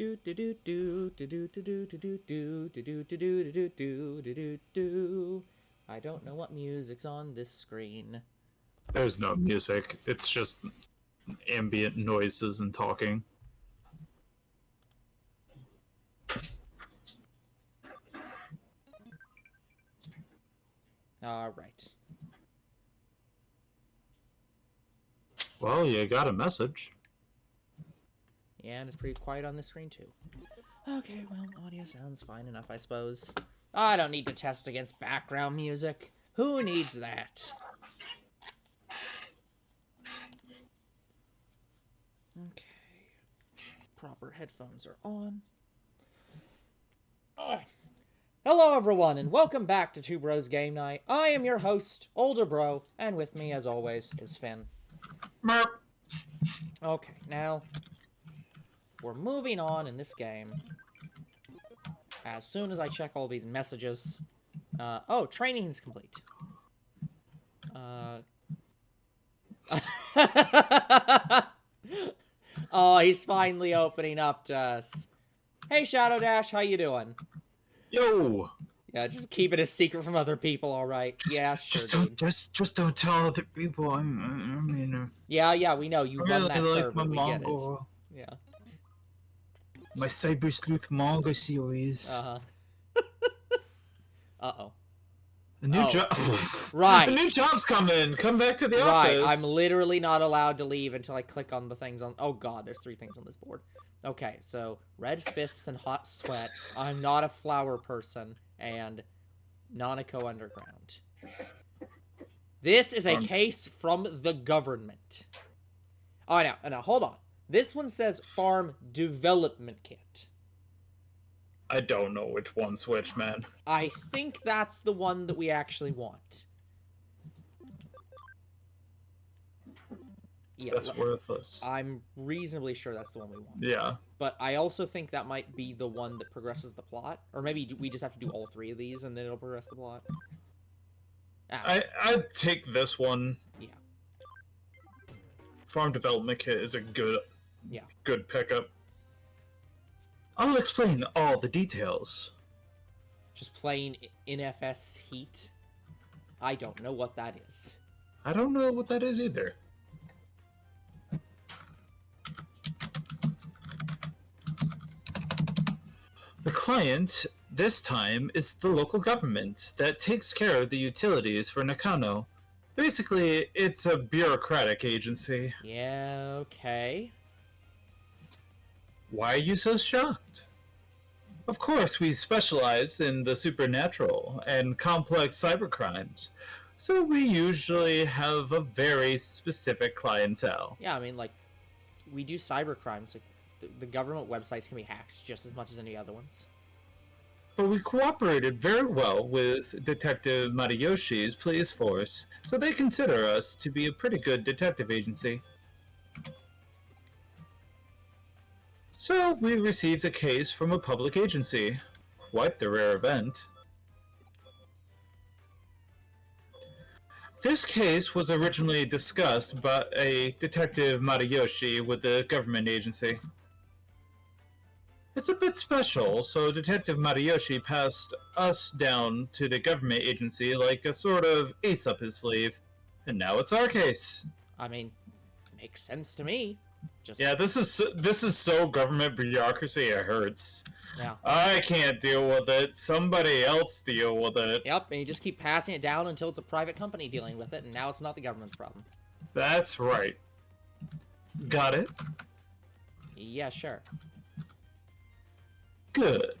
I don't know what music's on this screen. There's no music. It's just ambient noises and talking. All right. Well, you got a message. Yeah, and it's pretty quiet on the screen, too. Okay, well, audio sounds fine enough, I suppose. I don't need to test against background music. Who needs that? Okay. Proper headphones are on. Hello, everyone, and welcome back to Two Bros Game Night. I am your host, Older Bro, and with me, as always, is Finn. Merp. Okay, now, we're moving on in this game. As soon as I check all these messages... oh, training's complete. Oh, he's finally opening up to us. Hey, Shadow Dash, how you doing? Yo. Yeah, just keep it a secret from other people, all right? Yeah, sure, just don't tell other people. I mean, yeah, we know you run really that like server. my We manga. get it. Yeah. My Cyber Sleuth manga series. Uh-oh. A new job. Right. A new job's coming. Come back to the Right. office. I'm literally not allowed to leave until I click on the things on... Oh, God, there's 3 things on this board. Okay, so red fists and hot sweat. I'm not a flower person. And Nanako Underground. This is a case from the government. Oh, now, hold on. This one says Farm Development Kit. I don't know which one's which, man. I think that's the one that we actually want. Yeah, that's worthless. I'm reasonably sure that's the one we want. Yeah. But I also think that might be the one that progresses the plot. Or maybe we just have to do all 3 of these and then it'll progress the plot. I'd take this one. Yeah. Farm Development Kit is a good pickup. I'll explain all the details. Just plain NFS heat? I don't know what that is. I don't know what that is either. The client, this time, is the local government that takes care of the utilities for Nakano. Basically, it's a bureaucratic agency. Yeah, okay. Why are you so shocked? Of course, we specialize in the supernatural and complex cybercrimes, so we usually have a very specific clientele. Yeah, I mean, like, we do cybercrimes. Like, the government websites can be hacked just as much as any other ones. But we cooperated very well with Detective Mariyoshi's police force, so they consider us to be a pretty good detective agency. So we received a case from a public agency. Quite the rare event. This case was originally discussed by a Detective Mariyoshi with the government agency. It's a bit special, so Detective Mariyoshi passed us down to the government agency like a sort of ace up his sleeve. And now it's our case. I mean, makes sense to me. Yeah, this is so government bureaucracy, it hurts. Yeah. I can't deal with it. Somebody else deal with it. Yep, and you just keep passing it down until it's a private company dealing with it, and now it's not the government's problem. That's right. Got it? Yeah, sure. Good.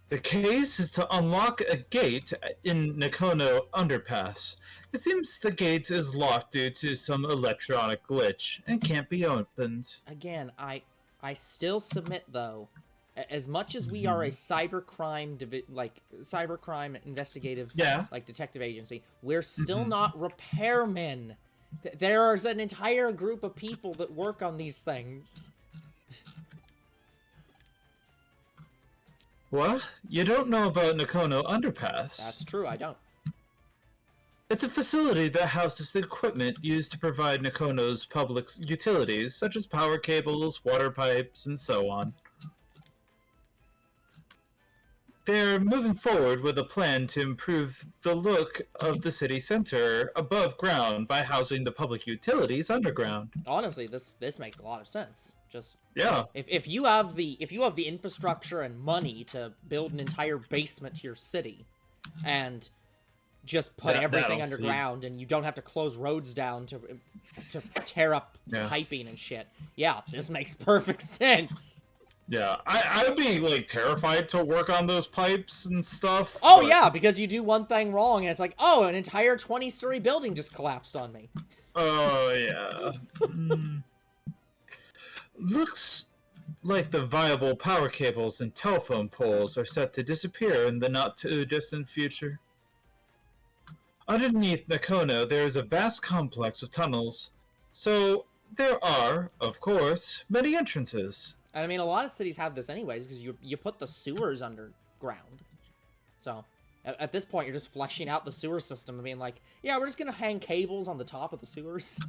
The case is to unlock a gate in Nakono Underpass. It seems the gate is locked due to some electronic glitch and can't be opened. Again, I still submit, though, as much as we are a cybercrime investigative detective agency, we're still not repairmen. There's an entire group of people that work on these things. What? You don't know about Nakono Underpass? That's true, I don't. It's a facility that houses the equipment used to provide Nakono's public utilities, such as power cables, water pipes, and so on. They're moving forward with a plan to improve the look of the city center above ground by housing the public utilities underground. Honestly, this makes a lot of sense. Just Yeah, if you have the infrastructure and money to build an entire basement to your city, and just put everything underground, and you don't have to close roads down to tear up piping and shit. Yeah, this makes perfect sense. yeah. I would be like terrified to work on those pipes and stuff. Oh yeah, because you do one thing wrong, and it's like, oh, an entire 20-story building just collapsed on me. Oh yeah. Looks like the viable power cables and telephone poles are set to disappear in the not-too-distant future. Underneath Nakono, there is a vast complex of tunnels, so there are, of course, many entrances. I mean, a lot of cities have this anyways, because you put the sewers underground. So, at this point, you're just fleshing out the sewer system and being like, yeah, we're just gonna hang cables on the top of the sewers.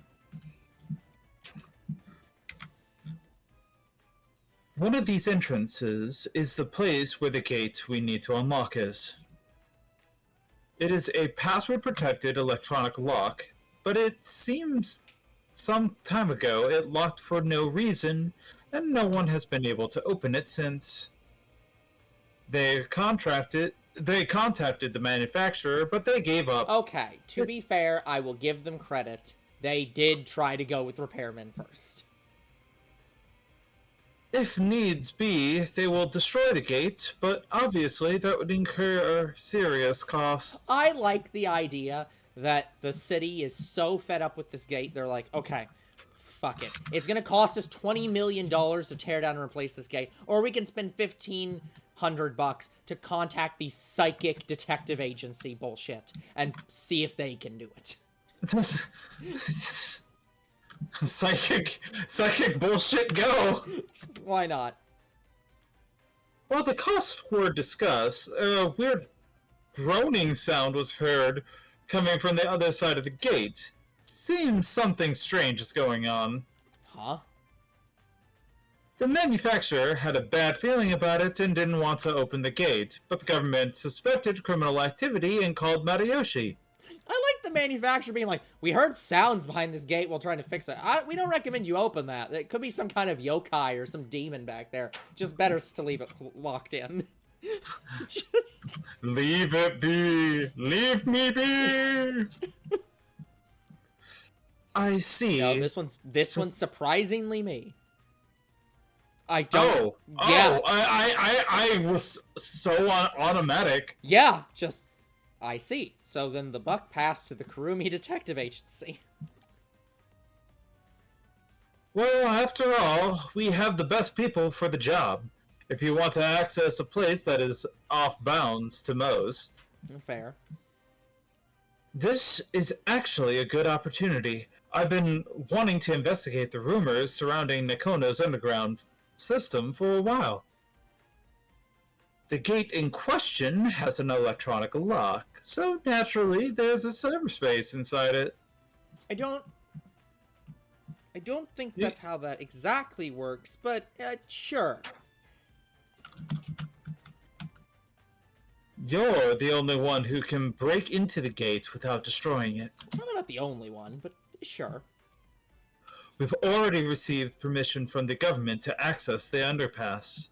One of these entrances is the place where the gate we need to unlock is. It is a password-protected electronic lock, but it seems some time ago it locked for no reason, and no one has been able to open it since. They contacted the manufacturer, but they gave up. Okay, to be fair, I will give them credit. They did try to go with repairmen first. If needs be, they will destroy the gate, but obviously that would incur serious costs. I like the idea that the city is so fed up with this gate, they're like, okay, fuck it. It's gonna cost us $20 million to tear down and replace this gate, or we can spend $1,500 to contact the psychic detective agency bullshit and see if they can do it. Psychic bullshit, go! Why not? While the costs were discussed, a weird groaning sound was heard coming from the other side of the gate. Seems something strange is going on. Huh? The manufacturer had a bad feeling about it and didn't want to open the gate, but the government suspected criminal activity and called Matayoshi. I like the manufacturer being like, we heard sounds behind this gate while trying to fix it. We don't recommend you open that. It could be some kind of yokai or some demon back there. Just better to leave it locked in. Just... Leave it be! Leave me be! I see. No, this one's surprisingly me. I don't... Yeah. I was so automatic. Yeah, just... I see. So then the buck passed to the Kurumi Detective Agency. Well, after all, we have the best people for the job. If you want to access a place that is off bounds to most. Fair. This is actually a good opportunity. I've been wanting to investigate the rumors surrounding Nakono's underground system for a while. The gate in question has an electronic lock, so naturally there's a cyberspace inside it. I don't think that's how that exactly works, but sure. You're the only one who can break into the gate without destroying it. Probably not the only one, but sure. We've already received permission from the government to access the underpass.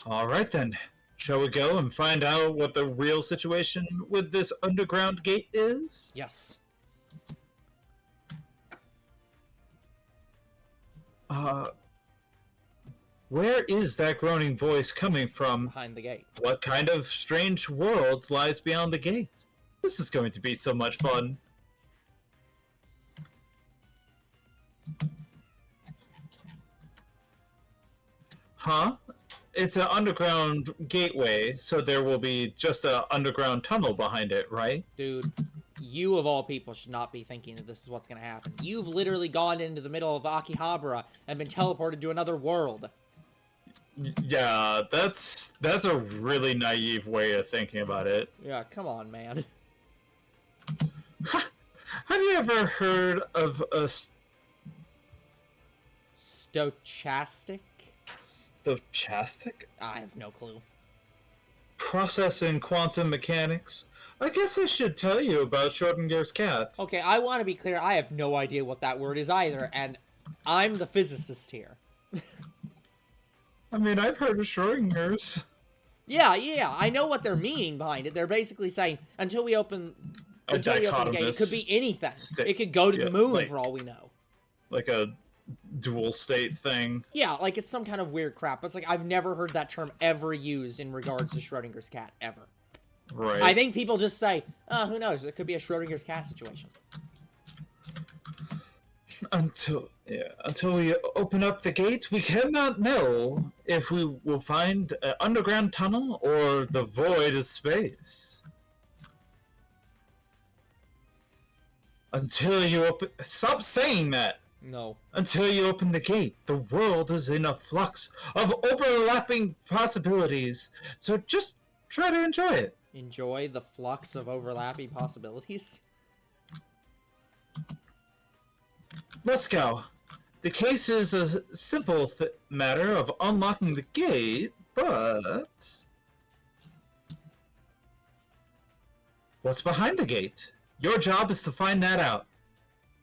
Alright then, shall we go and find out what the real situation with this underground gate is? Yes. Where is that groaning voice coming from? Behind the gate. What kind of strange world lies beyond the gate? This is going to be so much fun. Huh? It's an underground gateway, so there will be just an underground tunnel behind it, right? Dude, you of all people should not be thinking that this is what's going to happen. You've literally gone into the middle of Akihabara and been teleported to another world. Yeah, that's a really naive way of thinking about it. Yeah, come on, man. Have you ever heard of a Stochastic? stochastic I have no clue. process in quantum mechanics? I guess I should tell you about Schrodinger's cat. Okay, I want to be clear. I have no idea what that word is either, and I'm the physicist here. I mean, I've heard of Schrodinger's. Yeah, I know what they're meaning behind it. They're basically saying, until we open the gate, it could be anything. It could go to the moon for all we know. Like a dual state thing. Yeah, like it's some kind of weird crap. It's like I've never heard that term ever used in regards to Schrodinger's cat, ever. Right. I think people just say, oh, who knows? It could be a Schrodinger's cat situation. Until we open up the gate, we cannot know if we will find an underground tunnel or the void of space. Until you open... Stop saying that! No. Until you open the gate, the world is in a flux of overlapping possibilities. So just try to enjoy it. Enjoy the flux of overlapping possibilities? Let's go. The case is a simple matter of unlocking the gate, but... what's behind the gate? Your job is to find that out.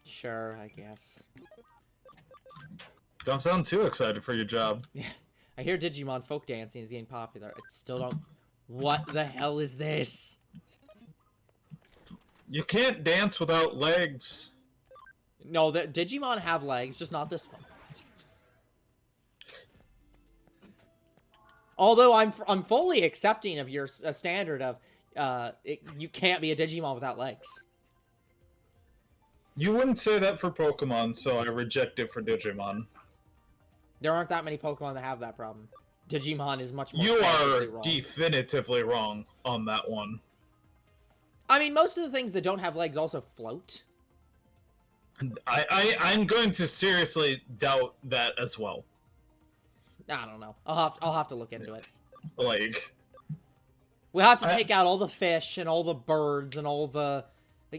Sure, I guess. Don't sound too excited for your job. Yeah, I hear Digimon folk dancing is getting popular. I still don't... What the hell is this? You can't dance without legs. No, the Digimon have legs, just not this one. Although I'm fully accepting of your standard of you can't be a Digimon without legs. You wouldn't say that for Pokemon, so I reject it for Digimon. There aren't that many Pokemon that have that problem. Digimon is much more. You are wrong. definitively wrong on that one. I mean, most of the things that don't have legs also float. I'm going to seriously doubt that as well. I don't know. I'll have to look into it. Like, we'll have to take out all the fish and all the birds and all the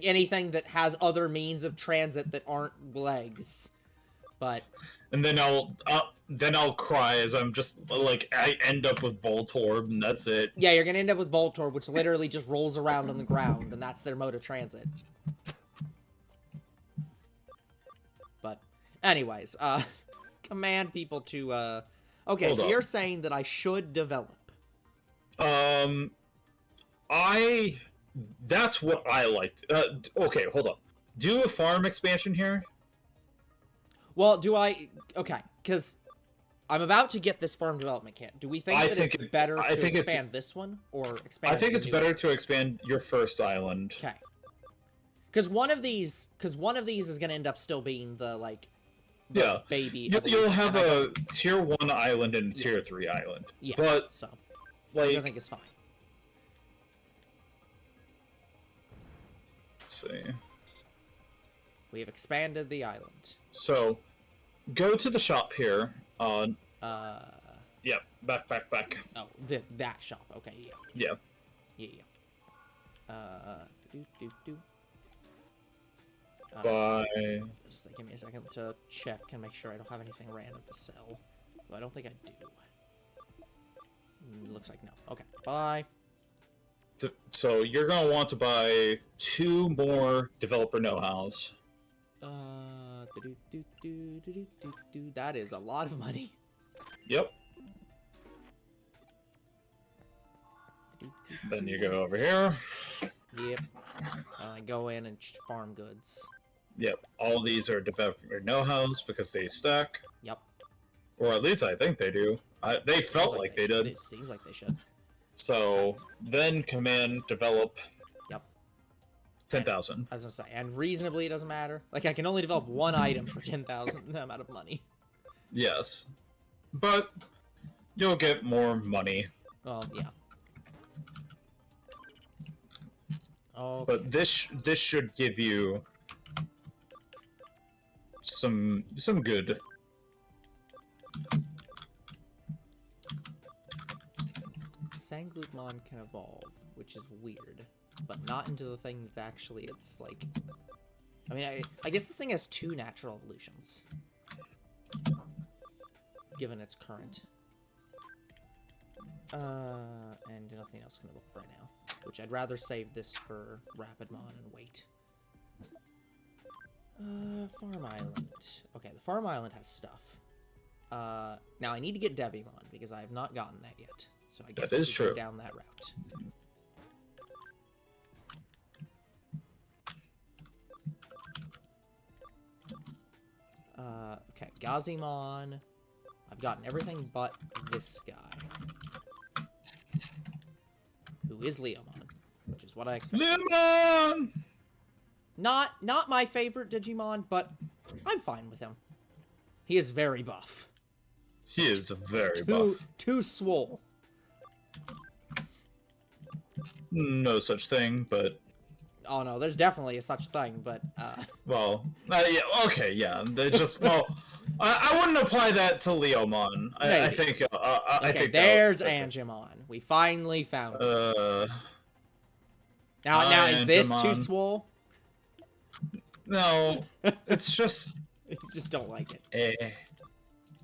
anything that has other means of transit that aren't legs. But and then I'll cry as I'm just like I end up with Voltorb and that's it. Yeah, you're gonna end up with Voltorb, which literally just rolls around on the ground, and that's their mode of transit. But, anyways, command people to, okay, Hold so up. you're saying that I should develop. That's what I liked. Okay, hold up. Do a farm expansion here? Well, do I... Okay, because I'm about to get this farm development kit. Do we think it's better to expand this one, or expand I think it's better to expand your first island. Okay. Because one of these is going to end up still being the, like, baby. You'll have a tier 1 island and a tier 3 island. Yeah, but, so, like... I think it's fine. Let's see. We have expanded the island. So, go to the shop here. Yeah, back. Oh, that shop. Okay, Yeah. Bye. Just give me a second to check and make sure I don't have anything random to sell. Well, I don't think I do. Looks like no. Okay, bye. So you're gonna want to buy 2 more developer know-hows. That is a lot of money. Yep. Then you go over here. Yep. Go in and farm goods. Yep. All these are developer know-hows because they stack. Yep. Or at least I think they do. They felt like they did. It seems like they should. So then command develop. Yep. 10,000. As I say, and reasonably it doesn't matter. Like I can only develop one item for 10,000 amount of money. Yes, but you'll get more money. Well, yeah. Okay. But this should give you some good. Sanglutmon can evolve, which is weird. but not into the thing that's actually, it's like... I mean, I guess this thing has 2 natural evolutions. Given its current. And nothing else can evolve right now. Which I'd rather save this for Rapidmon and wait. Farm Island. Okay, the Farm Island has stuff. Now I need to get Devimon, because I have not gotten that yet. So I guess I should go down that route. Okay, Gazimon. I've gotten everything but this guy. Who is Leomon, which is what I expected. Leomon! Not my favorite Digimon, but I'm fine with him. He is very buff. He is very buff. Too swole. No such thing, but... Oh no, there's definitely a such thing, but Well, yeah, okay, yeah. They just well, I wouldn't apply that to Leomon. I think. I think there's Angemon. We finally found it. Now is this too swole? No, it's just. You just don't like it.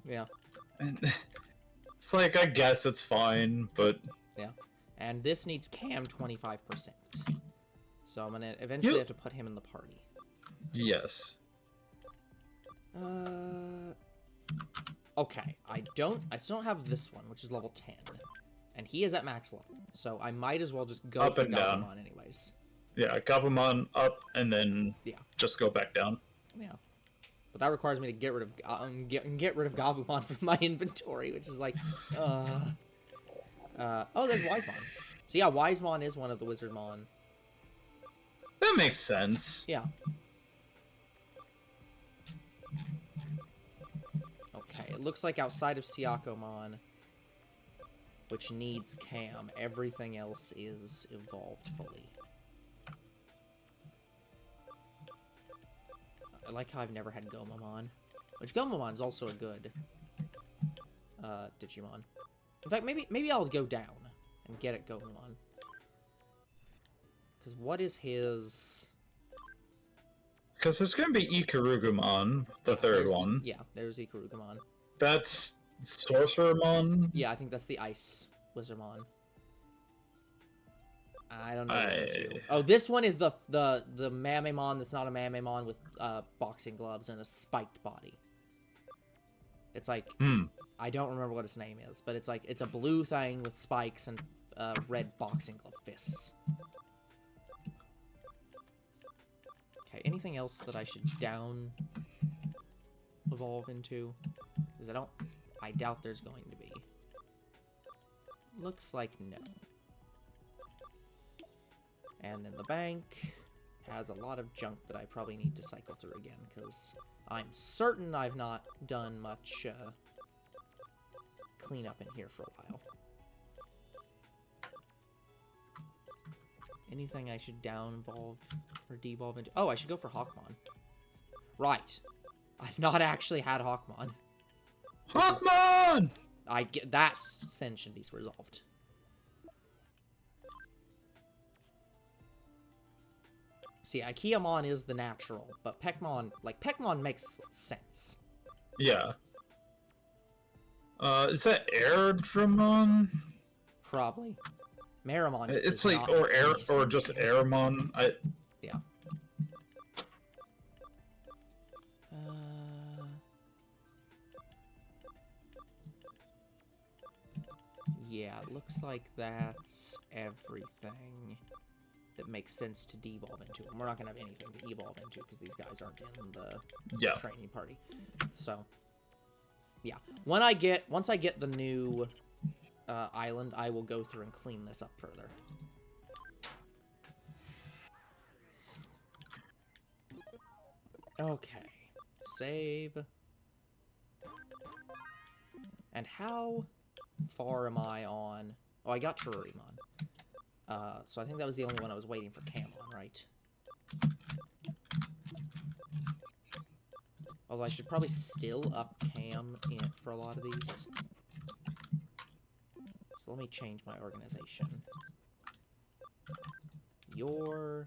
Yeah. It's like I guess it's fine, but. Yeah, and this needs Cam 25%. So I'm gonna eventually have to put him in the party. Yes. Okay, I still don't have this one, which is level 10. And he is at max level, so I might as well just go up for and down. Gabumon anyways. Yeah, Gabumon up and then just go back down. Yeah. But that requires me to get rid of get rid of Gabumon from my inventory, which is like oh, there's Wisemon. So yeah, Wisemon is one of the Wizardmon. That makes sense. Yeah. Okay, it looks like outside of Syakomon, which needs Cam, everything else is evolved fully. I like how I've never had Gomamon, which Gomamon is also a good Digimon. In fact, maybe I'll go down and get at Gomamon. Because what is his... Because there's going to be Ikarugumon, the third one. Yeah, there's Ikarugumon. That's Sorcerermon? Yeah, I think that's the Ice Wizardmon. I don't know. Oh, this one is the Mamemon that's not a Mamemon with boxing gloves and a spiked body. It's like... I don't remember what its name is, but it's like it's a blue thing with spikes and red boxing glove fists. Okay, anything else that I should down evolve into? Because I doubt there's going to be. Looks like no. And then the bank has a lot of junk that I probably need to cycle through again, because I'm certain I've not done much cleanup in here for a while. Anything I should down-evolve or de-evolve into? Oh, I should go for Hawkmon. Right. I've not actually had Hawkmon. Hawkmon! That sin should be resolved. See, Ikeamon is the natural, but Peckmon makes sense. Yeah. Is that Airdramon? Probably. Marimon. It's like, or just Airmon. Yeah. Yeah, it looks like that's everything that makes sense to de-evolve into. And we're not gonna have anything to evolve into because these guys aren't in the training party. So, yeah. Once I get the new island, I will go through and clean this up further. Okay. Save. And how far am I on? Oh, I got Terurimon. So I think that was the only one I was waiting for Cam on, right? Although I should probably still up Cam for a lot of these. So let me change my organization. your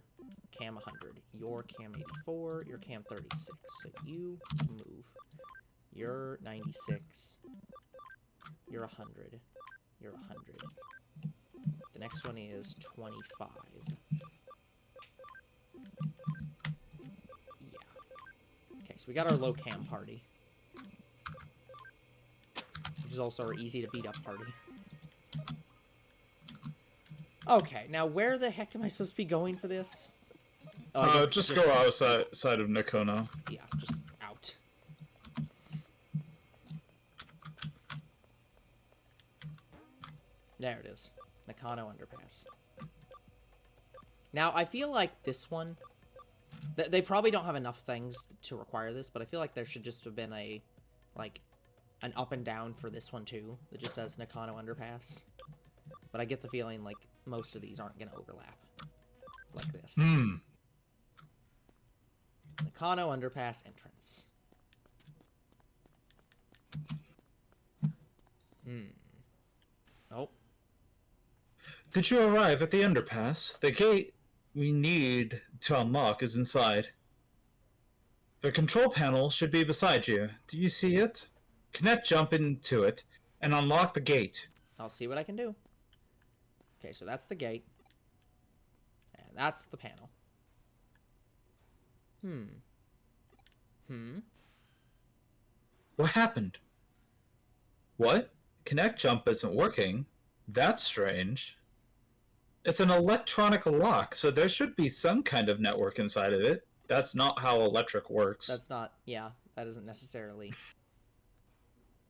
cam 100, your cam 84, your cam 36. So you move. You're 96. You're 100. You're 100. The next one is 25. Yeah. Okay, so we got our low cam party. Which is also our easy to beat up party. Okay, now where the heck am I supposed to be going for this? Oh, just go outside of Nakono. Yeah, just out. There it is. Nakano Underpass. Now, I feel like this one... They probably don't have enough things to require this, but I feel like there should just have been a... Like, an up and down for this one, too. That just says Nakano Underpass. But I get the feeling, like, most of these aren't going to overlap. Like this. Nakano Underpass entrance. Oh. Did you arrive at the underpass? The gate we need to unlock is inside. The control panel should be beside you. Do you see it? Connect jump into it and unlock the gate. I'll see what I can do. Okay, so that's the gate. And that's the panel. What happened? What? Connect jump isn't working? That's strange. It's an electronic lock, so there should be some kind of network inside of it. That's not how electric works. That's not... Yeah, that isn't necessarily...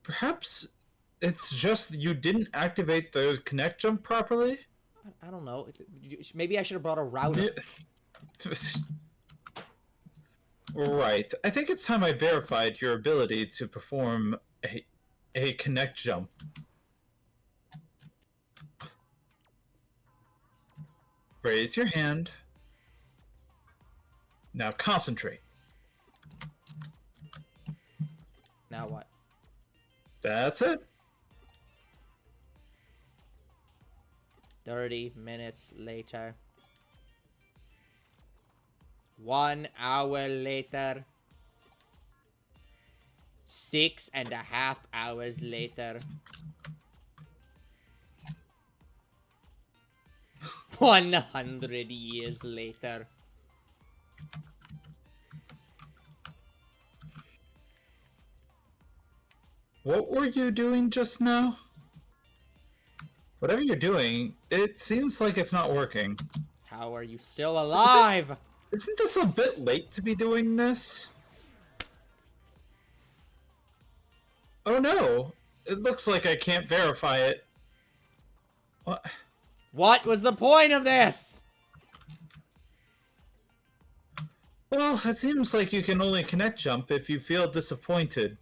Perhaps it's just you didn't activate the connect jump properly? I don't know. Maybe I should have brought a router. Right. I think it's time I verified your ability to perform a connect jump. Raise your hand. Now concentrate. Now what? That's it. 30 minutes later. 1 hour later. 6.5 hours later. 100 years later. What were you doing just now? Whatever you're doing, it seems like it's not working. How are you still alive? Isn't this a bit late to be doing this? Oh no! It looks like I can't verify it. What? What was the point of this? Well, it seems like you can only connect jump if you feel disappointed.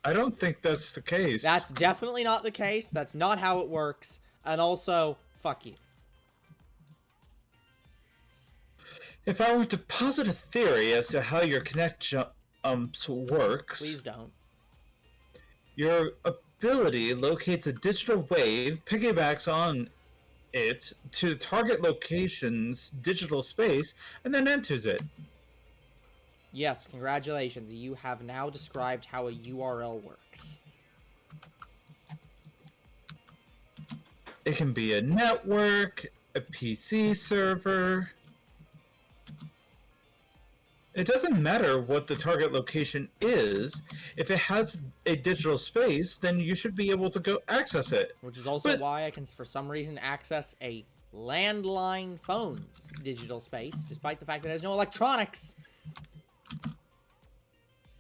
I don't think that's the case. That's definitely not the case. That's not how it works. And also, fuck you. If I were to posit a theory as to how your connect jumps works... Please don't. Your ability locates a digital wave, piggybacks on it to the target location's digital space, and then enters it. Yes, congratulations. You have now described how a URL works. It can be a network, a PC server. It doesn't matter what the target location is. If it has a digital space, then you should be able to go access it. Which is also why I can, for some reason, access a landline phone's digital space, despite the fact that it has no electronics.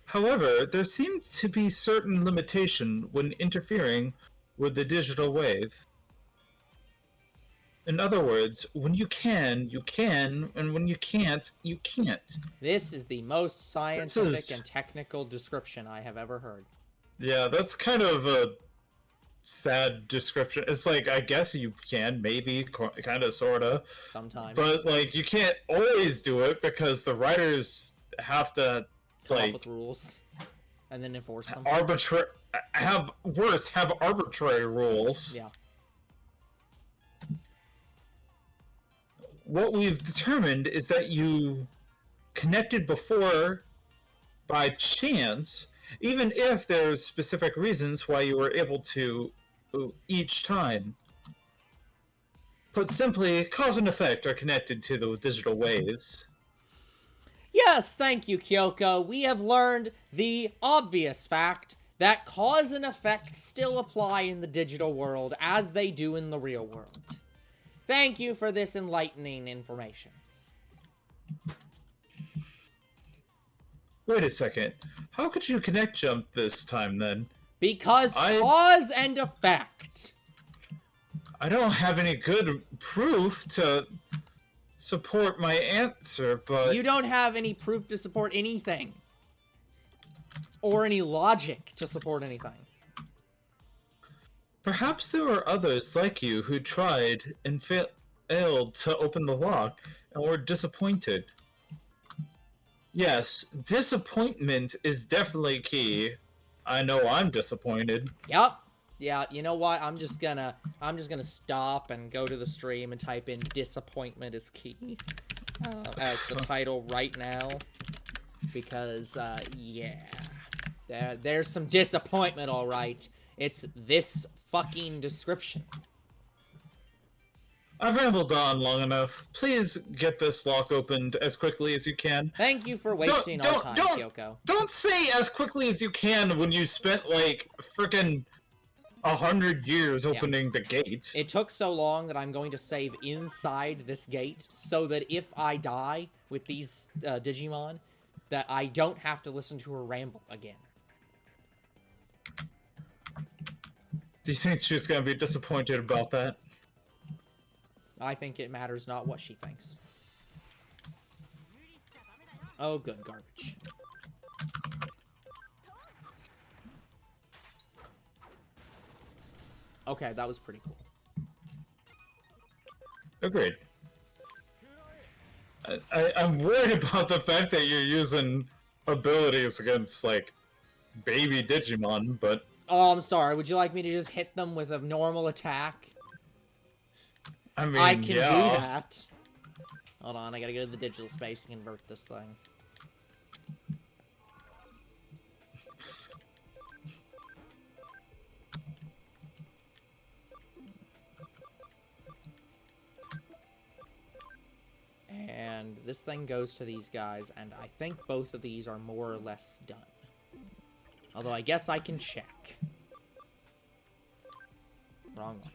However, there seems to be certain limitation when interfering with the digital wave. In other words, when you can, and when you can't, you can't. This is the most scientific and technical description I have ever heard. Yeah, that's kind of a sad description. It's like, I guess you can, maybe, kind of, sort of. Sometimes. But, like, you can't always do it because the writers have to, come up with rules and then enforce them. Have arbitrary rules. Yeah. what we've determined is that you connected before by chance, even if there's specific reasons why you were able to each time. Put simply, cause and effect are connected to the digital waves. Yes, thank you, Kyoko. We have learned the obvious fact that cause and effect still apply in the digital world as they do in the real world. Thank you for this enlightening information. Wait a second. How could you connect jump this time, then? Because cause and effect. I don't have any good proof to support my answer, but... You don't have any proof to support anything. Or any logic to support anything. Perhaps there were others like you who tried and failed to open the lock and were disappointed. Yes, disappointment is definitely key. I know I'm disappointed. Yep. Yeah, you know what? I'm just gonna stop and go to the stream and type in "disappointment is key" as the title right now, because yeah, there's some disappointment, all right. It's this fucking description. I've rambled on long enough. Please get this lock opened as quickly as you can. Thank you for wasting our time, Kyoko. Don't say as quickly as you can when you spent like frickin' 100 years opening the gate. It took so long that I'm going to save inside this gate so that if I die with these Digimon, that I don't have to listen to her ramble again. Do you think she's gonna be disappointed about that? I think it matters not what she thinks. Oh, good garbage. Okay, that was pretty cool. Agreed. I'm worried about the fact that you're using abilities against, like, baby Digimon, but... Oh, I'm sorry. Would you like me to just hit them with a normal attack? I mean, I can do that. Hold on, I gotta go to the digital space and convert this thing. And this thing goes to these guys, and I think both of these are more or less done. Although I guess I can check. Wrong one.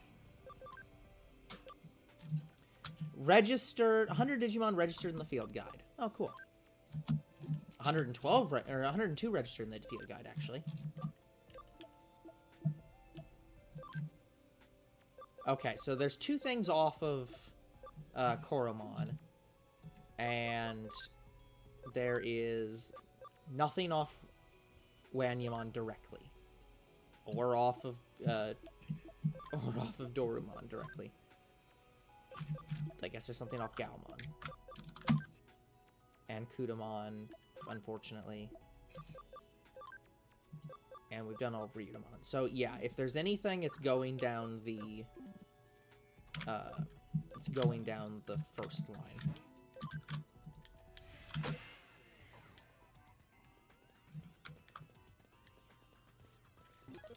Registered, 100 Digimon registered in the field guide. Oh, cool. 112, or 102 registered in the field guide, actually. Okay, so there's two things off of Koromon. And there is nothing off Wanyamon directly. Or off of Dorumon directly. I guess there's something off Galmon. And Kudamon, unfortunately. And we've done all of Ryudomon. So yeah, if there's anything, it's going down the first line.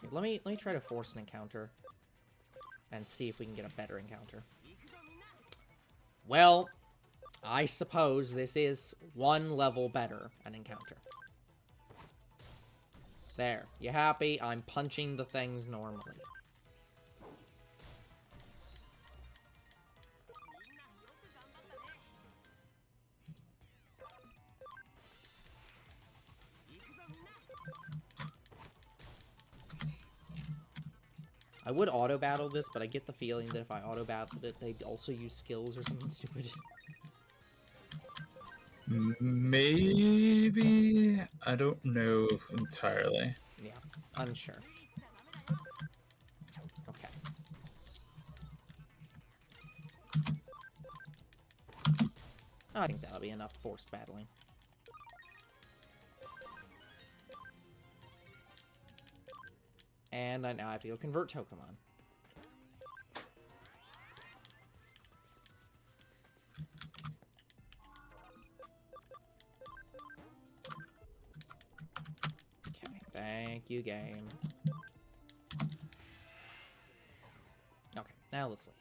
Okay, let me try to force an encounter and see if we can get a better encounter. Well, I suppose this is one level better an encounter. There. You happy? I'm punching the things normally. I would auto-battle this, but I get the feeling that if I auto-battled it, they'd also use skills or something stupid. Maybe? I don't know entirely. Yeah, unsure. Okay. I think that'll be enough forced battling. And I now have to go convert Tokamon. Thank you, game. Okay, now let's leave.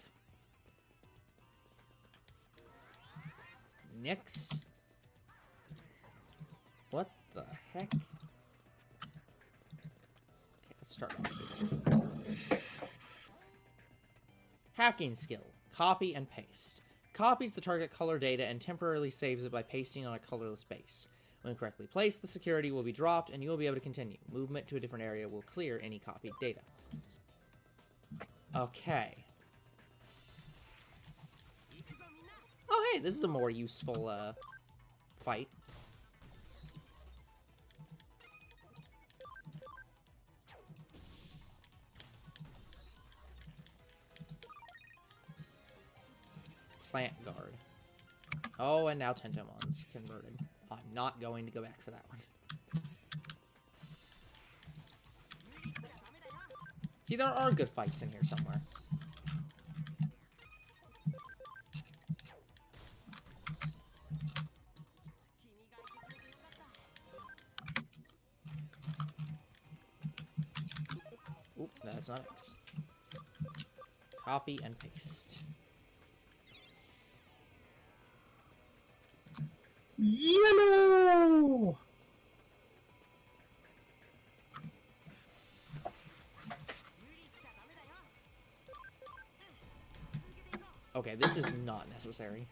Next. What the heck? Okay, let's start off. Hacking skill. Copy and paste. Copies the target color data and temporarily saves it by pasting on a colorless base. When correctly placed, the security will be dropped and you will be able to continue. Movement to a different area will clear any copied data. Okay. Oh, hey, this is a more useful, fight. Plant guard. Oh, and now Tentomon's converted. I'm not going to go back for that one. See, there are good fights in here somewhere. Oop, that's not X. Copy and paste. Yellow! Okay, this is not necessary.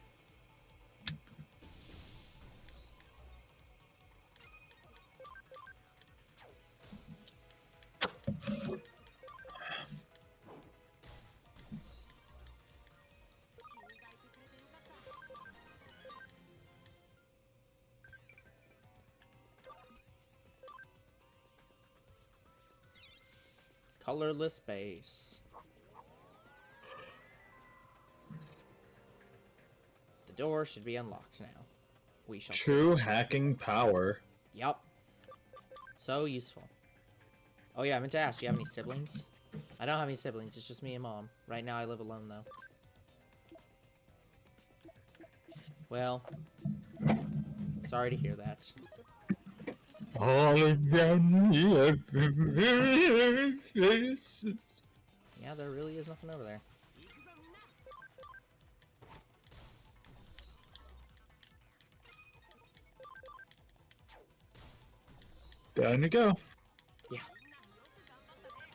Colorless base. The door should be unlocked now. We shall True see. hacking power. Yup. So useful. Oh yeah, I meant to ask, do you have any siblings? I don't have any siblings, it's just me and Mom. Right now I live alone though. Well, sorry to hear that. All of them faces. Yeah, there really is nothing over there. Down you go. Yeah.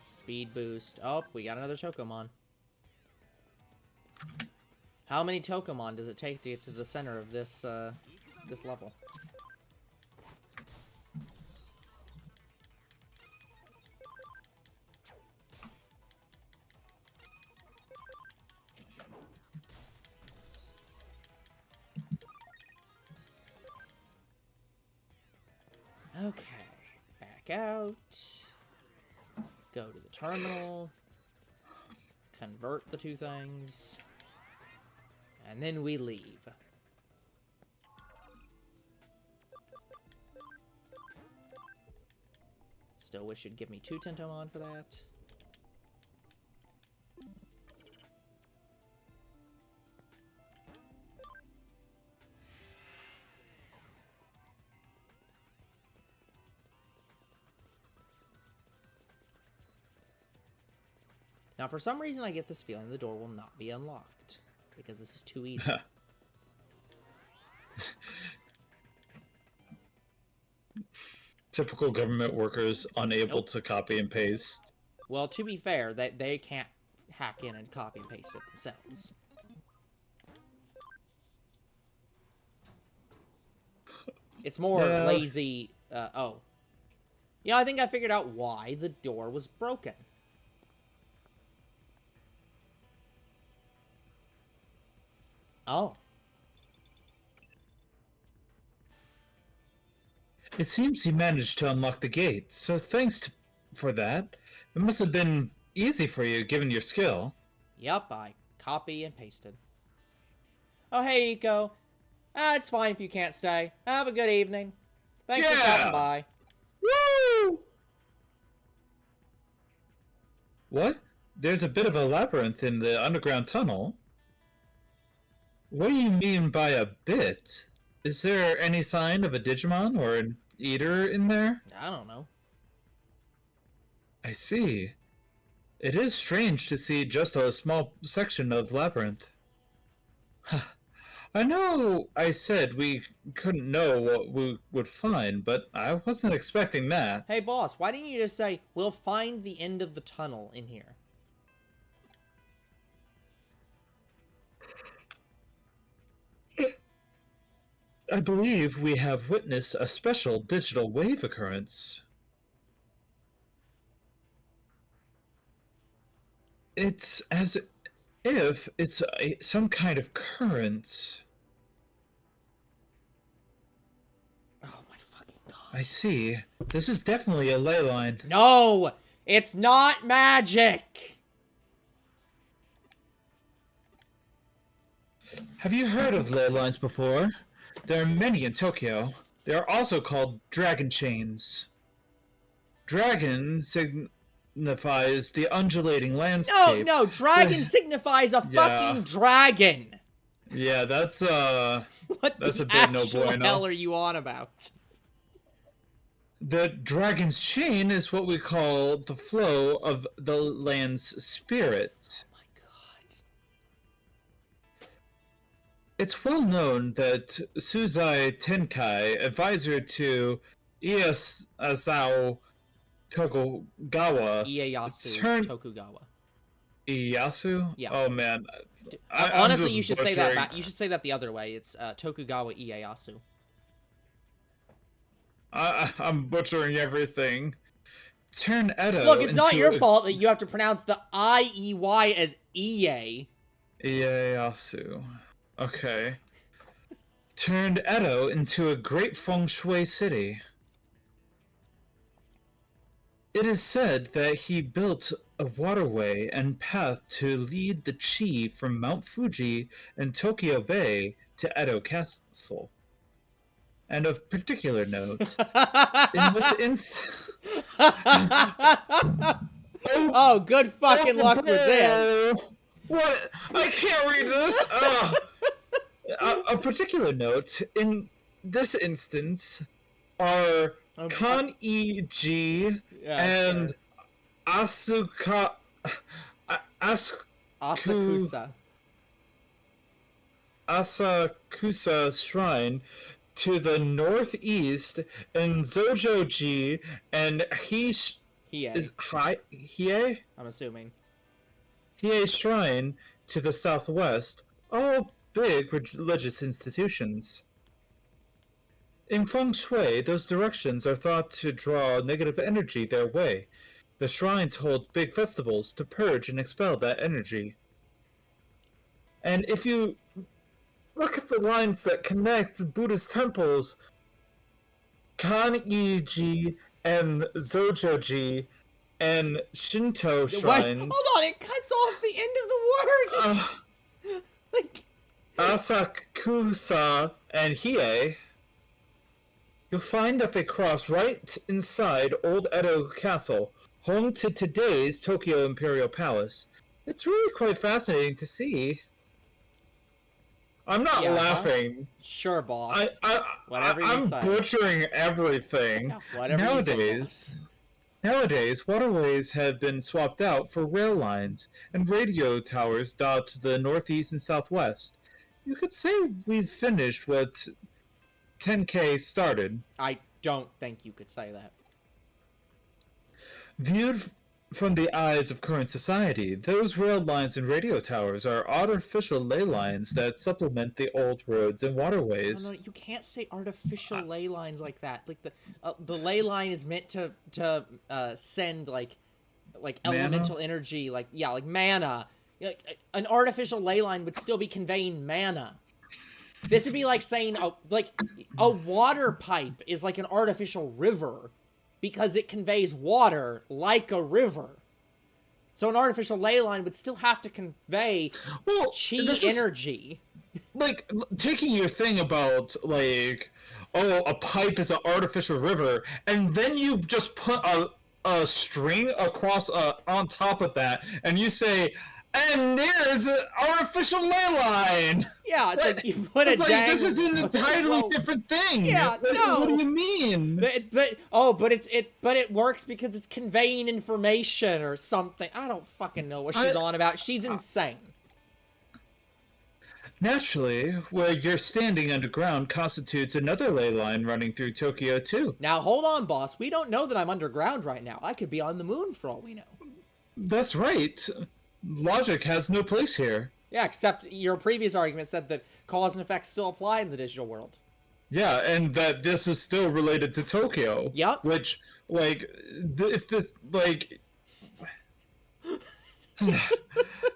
Speed boost. Oh, we got another Tokomon. How many Tokomon does it take to get to the center of this, this level? Okay, back out, go to the terminal, convert the two things, and then we leave. Still wish you'd give me 2 Tentomon for that. Now, for some reason, I get this feeling the door will not be unlocked, because this is too easy. Typical government workers unable Nope. to copy and paste. Well, to be fair, they can't hack in and copy and paste it themselves. It's more lazy, oh. Yeah, I think I figured out why the door was broken. Oh. It seems you managed to unlock the gate, so for that. It must have been easy for you, given your skill. Yep, I copy and pasted. Oh, hey, Iko. It's fine if you can't stay. Have a good evening. Thanks for stopping by. Woo! What? There's a bit of a labyrinth in the underground tunnel. What do you mean by a bit? Is there any sign of a Digimon or an Eater in there? I don't know. I see. It is strange to see just a small section of labyrinth. I know I said we couldn't know what we would find, but I wasn't expecting that. Hey, boss, why didn't you just say, we'll find the end of the tunnel in here? I believe we have witnessed a special digital wave occurrence. It's as if it's some kind of current. Oh my fucking god. I see. This is definitely a ley line. No! It's not magic! Have you heard of ley lines before? There are many in Tokyo. They are also called dragon chains. Dragon signifies the undulating landscape. No, dragon signifies a fucking dragon! Yeah, that's What that's the a bit no actual bueno. hell are you on about? The dragon's chain is what we call the flow of the land's spirit. Oh my god. It's well known that Suzai Tenkai, advisor to Ieyasu Tokugawa, Ieyasu Tokugawa. Ieyasu? Yeah. Oh man. Honestly, you should say that. You should say that the other way. It's Tokugawa Ieyasu. I'm butchering everything. Turn Edo. Look, it's not your fault that you have to pronounce the I-E-Y as Ie. Ieyasu. Okay. Turned Edo into a great feng shui city. It is said that he built a waterway and path to lead the chi from Mount Fuji and Tokyo Bay to Edo Castle. And of particular note, in this Oh, good fucking luck with this. What? I can't read this. A particular note in this instance are Kan-e-ji and Asuka. Asakusa Shrine to the northeast, and Zojoji and Hiei. I'm assuming. Hiei Shrine to the southwest, all big religious institutions. In feng shui, those directions are thought to draw negative energy their way. The shrines hold big festivals to purge and expel that energy. And if you look at the lines that connect Buddhist temples, Kan-e-ji and Zojoji and Shinto shrines. Wait, hold on, it cuts off the end of the word. Like Asakusa and Hiei. You'll find that they cross right inside Old Edo Castle, home to today's Tokyo Imperial Palace. It's really quite fascinating to see. I'm not laughing. Sure, boss. Whatever you say. I'm butchering everything. Yeah, whatever you say, boss. Nowadays, waterways have been swapped out for rail lines, and radio towers dot the northeast and southwest. You could say we've finished what 10K started. I don't think you could say that. Viewed from the eyes of current society, those rail lines and radio towers are artificial ley lines that supplement the old roads and waterways. No, you can't say artificial ley lines like that. Like the ley line is meant to send like elemental energy, like mana. Like, an artificial ley line would still be conveying mana. This would be like saying a water pipe is like an artificial river because it conveys water like a river. So an artificial ley line would still have to convey chi energy. Like, taking your thing about, like, a pipe is an artificial river, and then you just put a string across on top of that, and you say And there's our official ley line. Yeah, it's like you put It's a like dang. this is an entirely Whoa. different thing. Yeah, no. What do you mean? But it works because it's conveying information or something. I don't fucking know what she's on about. She's insane. Naturally, where you're standing underground constitutes another ley line running through Tokyo too. Now hold on, boss. We don't know that I'm underground right now. I could be on the moon for all we know. That's right. Logic has no place here. Yeah, except your previous argument said that cause and effect still apply in the digital world. Yeah, and that this is still related to Tokyo. Yep. Which, like, if this, like,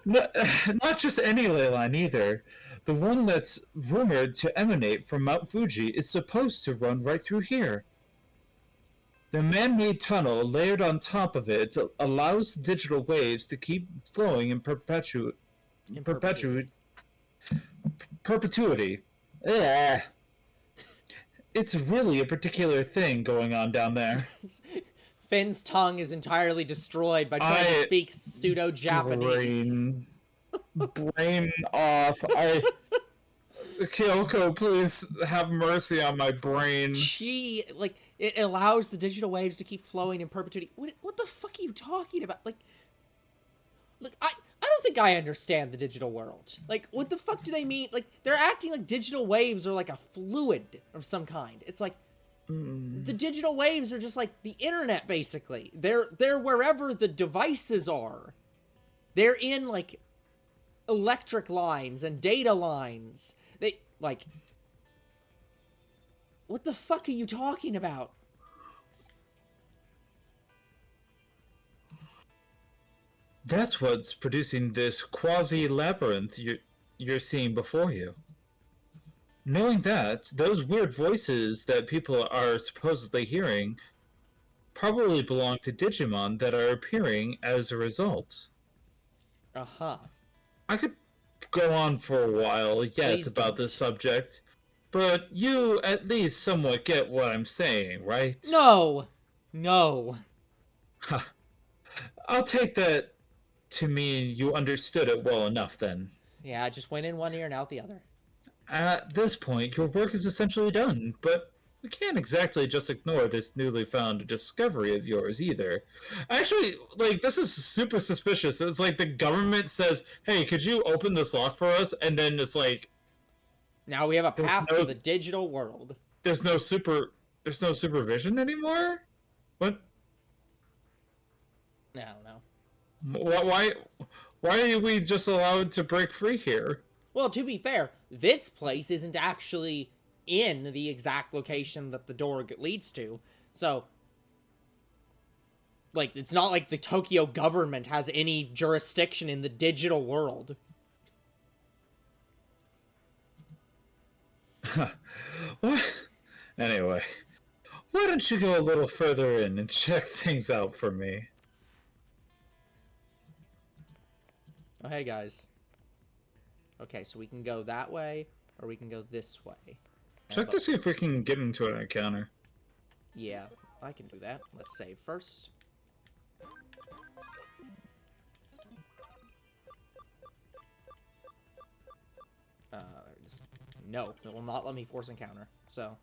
not just any ley line either. The one that's rumored to emanate from Mount Fuji is supposed to run right through here. The man-made tunnel layered on top of it allows the digital waves to keep flowing in perpetuity. Ugh. It's really a particular thing going on down there. Finn's tongue is entirely destroyed by trying to speak pseudo-Japanese. Brain off. Kyoko, please have mercy on my brain. It allows the digital waves to keep flowing in perpetuity. What the fuck are you talking about? Look, I don't think I understand the digital world. Like, what the fuck do they mean? Like, they're acting like digital waves are like a fluid of some kind. It's like, the digital waves are just like the internet, basically. They're wherever the devices are. They're in, like, electric lines and data lines. They, like... What the fuck are you talking about? That's what's producing this quasi-labyrinth you're seeing before you. Knowing that, those weird voices that people are supposedly hearing probably belong to Digimon that are appearing as a result. Uh-huh. I could go on for a while yet about this subject, but you at least somewhat get what I'm saying, right? No! I'll take that to mean you understood it well enough then. Yeah, I just went in one ear and out the other. At this point, your work is essentially done, but we can't exactly just ignore this newly found discovery of yours either. Actually, like, this is super suspicious. It's like the government says, hey, could you open this lock for us? And then it's like... Now we have a path to the digital world. There's no supervision anymore? What? I don't know. Why are we just allowed to break free here? Well, to be fair, this place isn't actually in the exact location that the door leads to. So, like, it's not like the Tokyo government has any jurisdiction in the digital world. What? Anyway, why don't you go a little further in and check things out for me? Oh, hey, guys. Okay, so we can go that way, or we can go this way. Check to see if we can get into an encounter. Yeah, I can do that. Let's save first. No, it will not let me force encounter. So,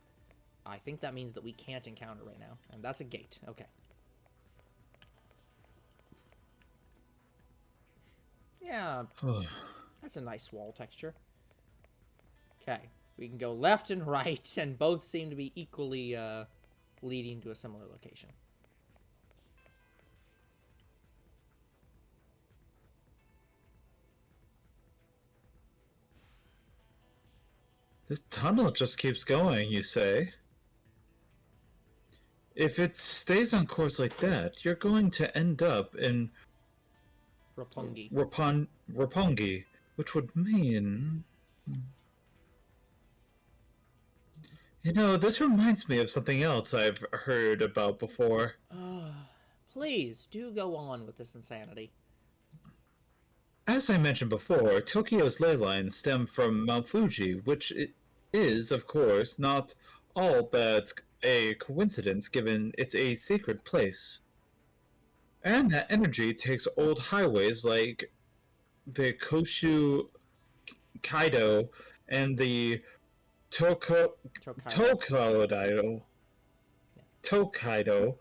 I think that means that we can't encounter right now. And that's a gate. Okay. Yeah, that's a nice wall texture. Okay, we can go left and right, and both seem to be equally leading to a similar location. This tunnel just keeps going, you say? If it stays on course like that, you're going to end up in Roppongi, which would mean... You know, this reminds me of something else I've heard about before. Please, do go on with this insanity. As I mentioned before, Tokyo's ley lines stem from Mount Fuji, which is, of course, not all that a coincidence given it's a sacred place. And that energy takes old highways like the Koshu Kaido and the Tokaido. Tokaido Tokaido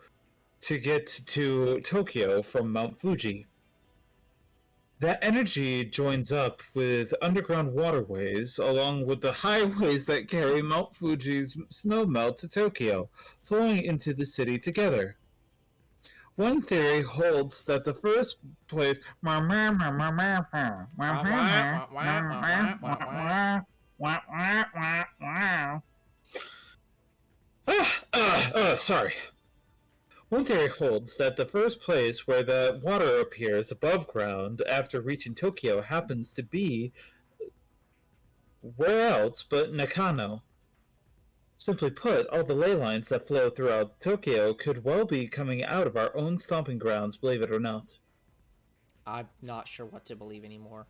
to get to Tokyo from Mount Fuji. That energy joins up with underground waterways along with the highways that carry Mount Fuji's snowmelt to Tokyo, flowing into the city together. One theory holds that the first place sorry. One theory holds that the first place where the water appears above ground after reaching Tokyo happens to be where else but Nakano. Simply put, all the ley lines that flow throughout Tokyo could well be coming out of our own stomping grounds, believe it or not. I'm not sure what to believe anymore.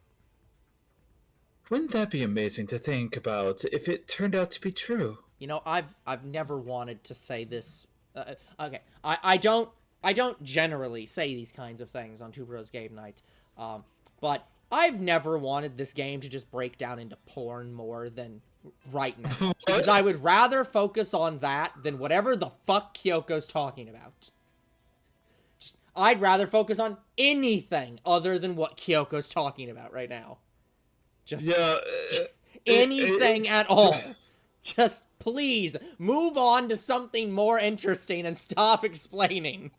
Wouldn't that be amazing to think about if it turned out to be true? You know, I've never wanted to say this. Okay, I don't generally say these kinds of things on Two Bros Game Night, but I've never wanted this game to just break down into porn more than right now, because I would rather focus on that than whatever the fuck Kyoko's talking about. I'd rather focus on anything other than what Kyoko's talking about right now. Just anything at all. Just please move on to something more interesting and stop explaining.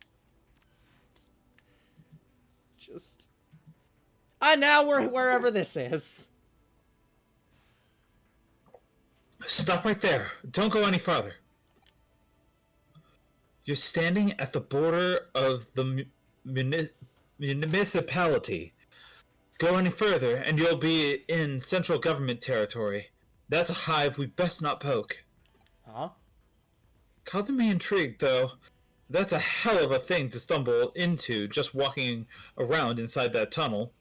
And now we're wherever this is. Stop right there. Don't go any farther. You're standing at the border of the municipality. Go any further, and you'll be in central government territory. That's a hive we best not poke. Huh? Color me intrigued, though. That's a hell of a thing to stumble into just walking around inside that tunnel.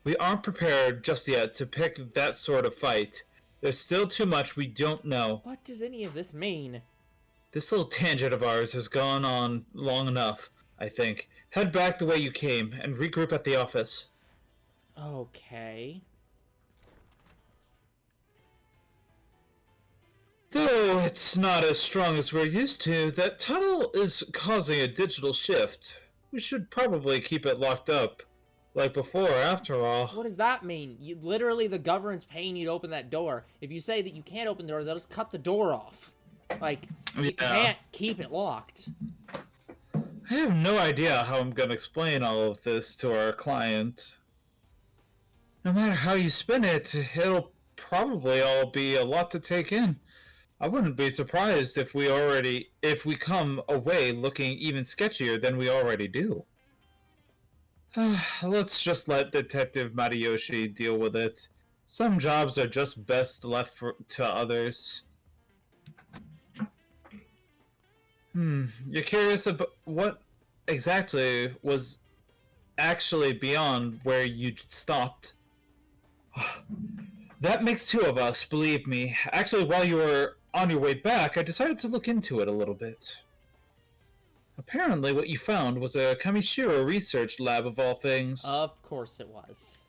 We aren't prepared just yet to pick that sort of fight. There's still too much we don't know. What does any of this mean? This little tangent of ours has gone on long enough, I think. Head back the way you came and regroup at the office. Okay. Though it's not as strong as we're used to, that tunnel is causing a digital shift. We should probably keep it locked up. Like before, after all. What does that mean? Literally, the government's paying you to open that door. If you say that you can't open the door, they'll just cut the door off. Like, you can't keep it locked. I have no idea how I'm going to explain all of this to our client. No matter how you spin it, it'll probably all be a lot to take in. I wouldn't be surprised if we come away looking even sketchier than we already do. Let's just let Detective Matayoshi deal with it. Some jobs are just best left to others. You're curious about what exactly was actually beyond where you stopped? That makes two of us, believe me. Actually, while you were on your way back, I decided to look into it a little bit. Apparently what you found was a Kamishiro research lab of all things. Of course it was.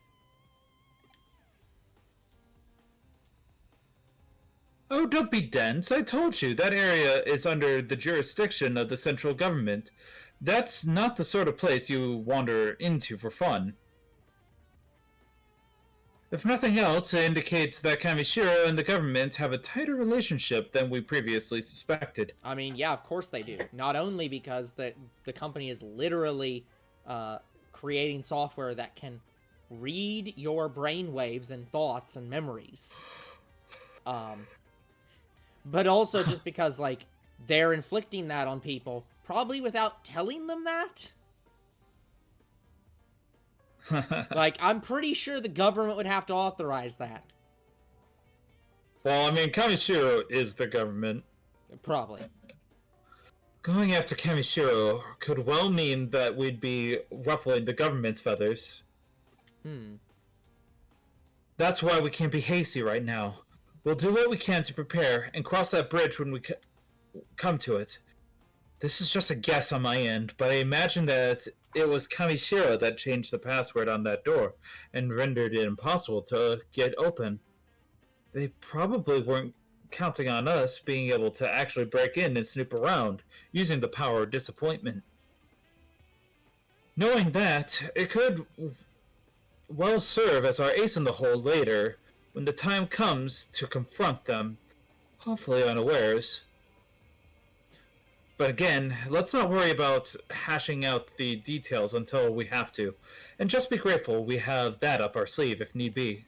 Oh, don't be dense. I told you, that area is under the jurisdiction of the central government. That's not the sort of place you wander into for fun. If nothing else, it indicates that Kamishiro and the government have a tighter relationship than we previously suspected. I mean, yeah, of course they do. Not only because the company is literally creating software that can read your brainwaves and thoughts and memories. But also just because, like, they're inflicting that on people, probably without telling them that. Like, I'm pretty sure the government would have to authorize that. Well, I mean, Kamishiro is the government. Probably. Going after Kamishiro could well mean that we'd be ruffling the government's feathers. That's why we can't be hasty right now. We'll do what we can to prepare and cross that bridge when we come to it. This is just a guess on my end, but I imagine that it was Kamishiro that changed the password on that door and rendered it impossible to get open. They probably weren't counting on us being able to actually break in and snoop around using the power of disappointment. Knowing that, it could well serve as our ace in the hole later when the time comes to confront them, hopefully unawares. But again, let's not worry about hashing out the details until we have to, and just be grateful we have that up our sleeve if need be.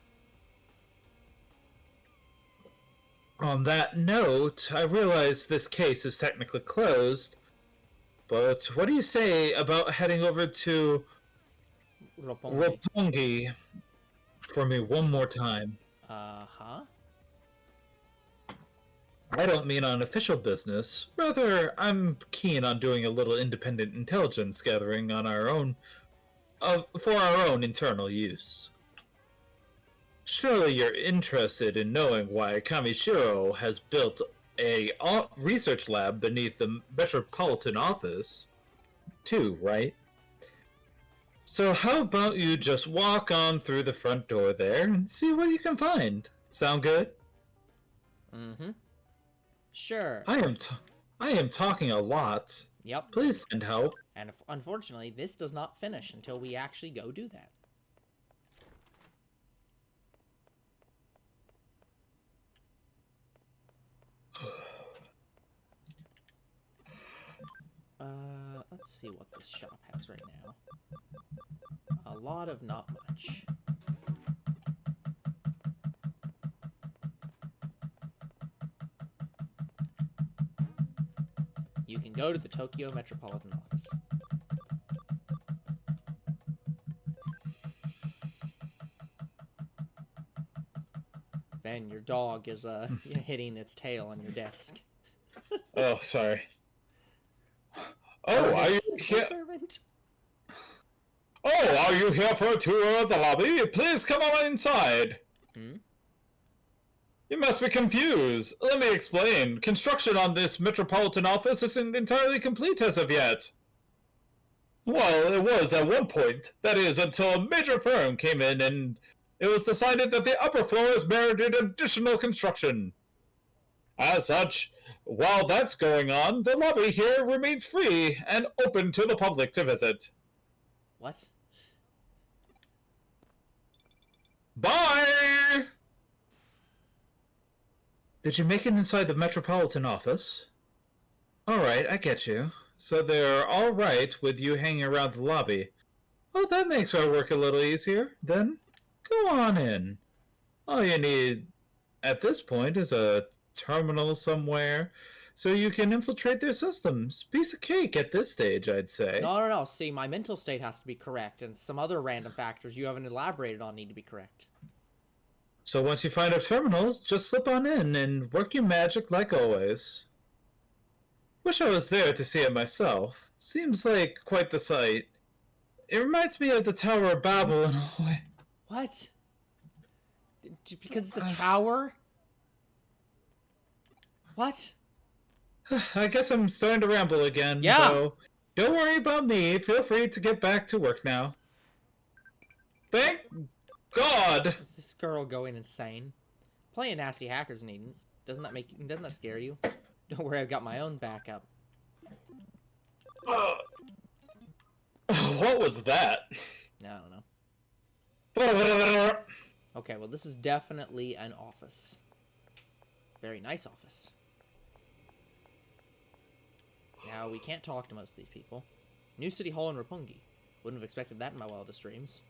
On that note, I realize this case is technically closed, but what do you say about heading over to Roppongi for me one more time? Uh-huh. I don't mean on official business. Rather, I'm keen on doing a little independent intelligence gathering on our own, for our own internal use. Surely you're interested in knowing why Kamishiro has built a research lab beneath the Metropolitan Office, too, right? So how about you just walk on through the front door there and see what you can find? Sound good? Mm-hmm. Sure. I am talking a lot. Yep. Please send help. And unfortunately, this does not finish until we actually go do that. Let's see what this shop has right now. A lot of not much. You can go to the Tokyo Metropolitan Office. Ben, your dog is hitting its tail on your desk. Oh, sorry. Oh, are you here? Servant? Oh, are you here for a tour of the lobby? Please come on inside. You must be confused. Let me explain. Construction on this metropolitan office isn't entirely complete as of yet. Well, it was at one point. That is, until a major firm came in and it was decided that the upper floors merited additional construction. As such, while that's going on, the lobby here remains free and open to the public to visit. What? Bye! Did you make it inside the Metropolitan office? Alright, I get you. So they're alright with you hanging around the lobby. Oh, that makes our work a little easier. Then, go on in. All you need at this point is a terminal somewhere so you can infiltrate their systems. Piece of cake at this stage, I'd say. No. See, my mental state has to be correct, and some other random factors you haven't elaborated on need to be correct. So once you find a terminal, just slip on in and work your magic like always. Wish I was there to see it myself. Seems like quite the sight. It reminds me of the Tower of Babel in a way. What? Because it's the tower? What? I guess I'm starting to ramble again. Yeah. So don't worry about me. Feel free to get back to work now. Thank God. Is this girl going insane? Playing nasty hackers needn't. Doesn't that scare you? Don't worry, I've got my own backup. What was that? I don't know. Okay, well, this is definitely an office. Very nice office. Now, we can't talk to most of these people. New City Hall in Roppongi. Wouldn't have expected that in my wildest dreams.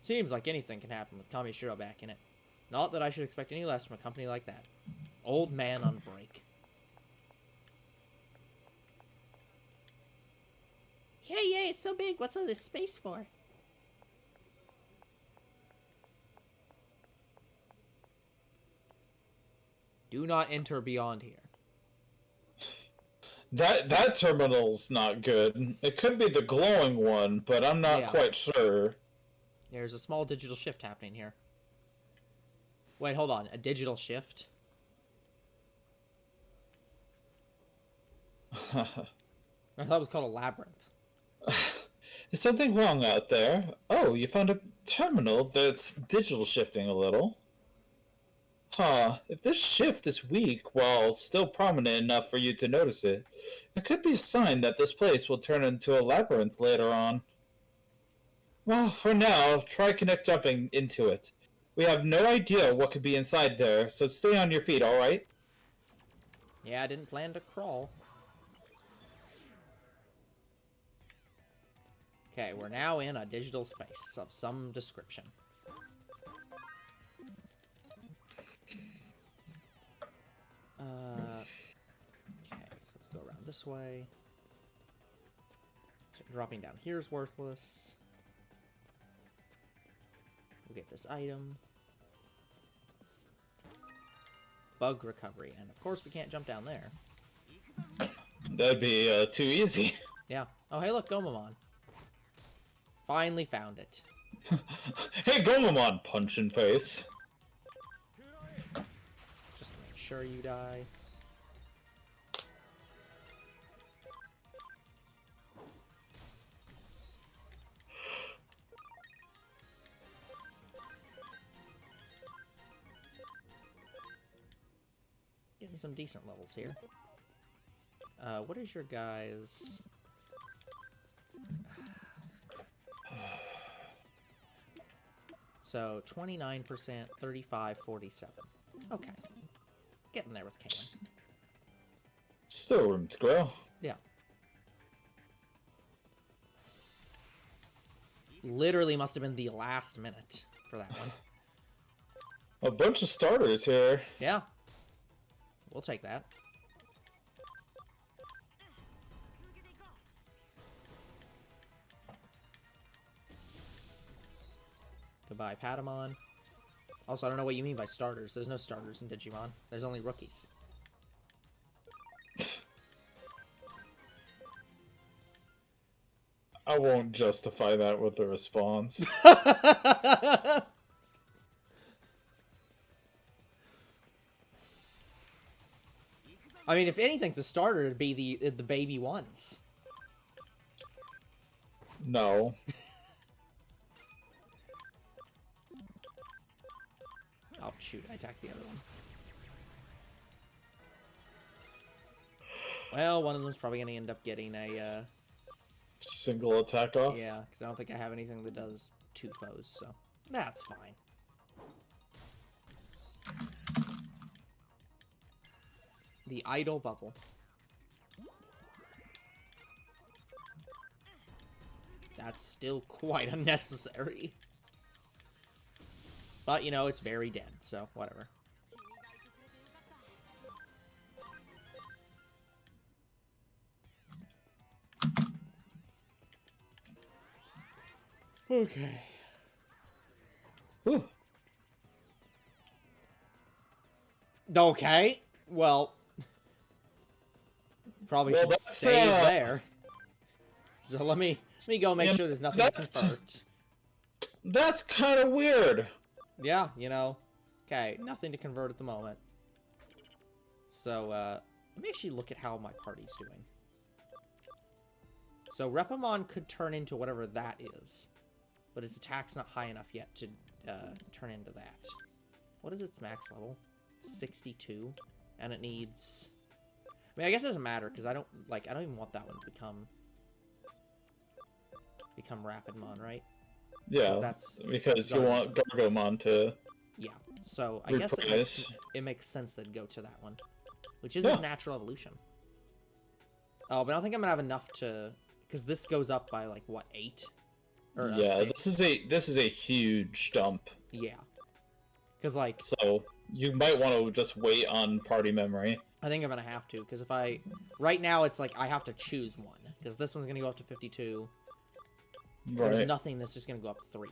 Seems like anything can happen with Kamishiro back in it. Not that I should expect any less from a company like that. Old man on break. Yay, it's so big. What's all this space for? Do not enter beyond here. That terminal's not good. It could be the glowing one, but I'm not quite sure. There's a small digital shift happening here. Wait, hold on. A digital shift? I thought it was called a labyrinth. Is something wrong out there? Oh, you found a terminal that's digital shifting a little. Huh, if this shift is weak while still prominent enough for you to notice it, it could be a sign that this place will turn into a labyrinth later on. Well, for now, try connect jumping into it. We have no idea what could be inside there, so stay on your feet, alright? Yeah, I didn't plan to crawl. Okay, we're now in a digital space of some description. Okay, so let's go around this way. So dropping down here is worthless. We'll get this item. Bug recovery, and of course we can't jump down there. That'd be too easy. Yeah. Oh, hey, look, Gomamon. Finally found it. Hey, Gomamon, punch in face. Just make sure you die. Getting some decent levels here. What is your guys'... So, 29%, 35, 47. Okay. Getting there with Kaylin. Still room to grow. Yeah. Literally must have been the last minute for that one. A bunch of starters here. Yeah. We'll take that. Goodbye, Patamon. Also, I don't know what you mean by starters. There's no starters in Digimon. There's only rookies. I won't justify that with a response. I mean, if anything's a starter, it'd be the baby ones. No. Oh, shoot. I attacked the other one. Well, one of them's probably going to end up getting a... Single attack off? Yeah, because I don't think I have anything that does 2 foes, so... That's fine. The idle bubble. That's still quite unnecessary. But, you know, it's very dead, so whatever. Okay. Whew. Okay. Well, probably should save there. So let me go make sure there's nothing to convert. That's kind of weird. Yeah, you know. Okay, nothing to convert at the moment. So, let me actually look at how my party's doing. So, Repamon could turn into whatever that is. But its attack's not high enough yet to turn into that. What is its max level? 62? And it needs... I mean, I guess it doesn't matter, because I don't even want that one to become Rapidmon, right? Yeah, because you want Gargomon to... Yeah, so I guess it makes sense that go to that one. Which is a natural evolution. Oh, but I don't think I'm gonna have enough to... Because this goes up by, like, what, 8? Or, yeah, 6? this is a huge dump. Yeah. Because, like... So, you might want to just wait on party memory. I think I'm gonna have to, because if I... Right now, it's like, I have to choose one. Because this one's gonna go up to 52. Right. There's nothing that's just gonna go up 3.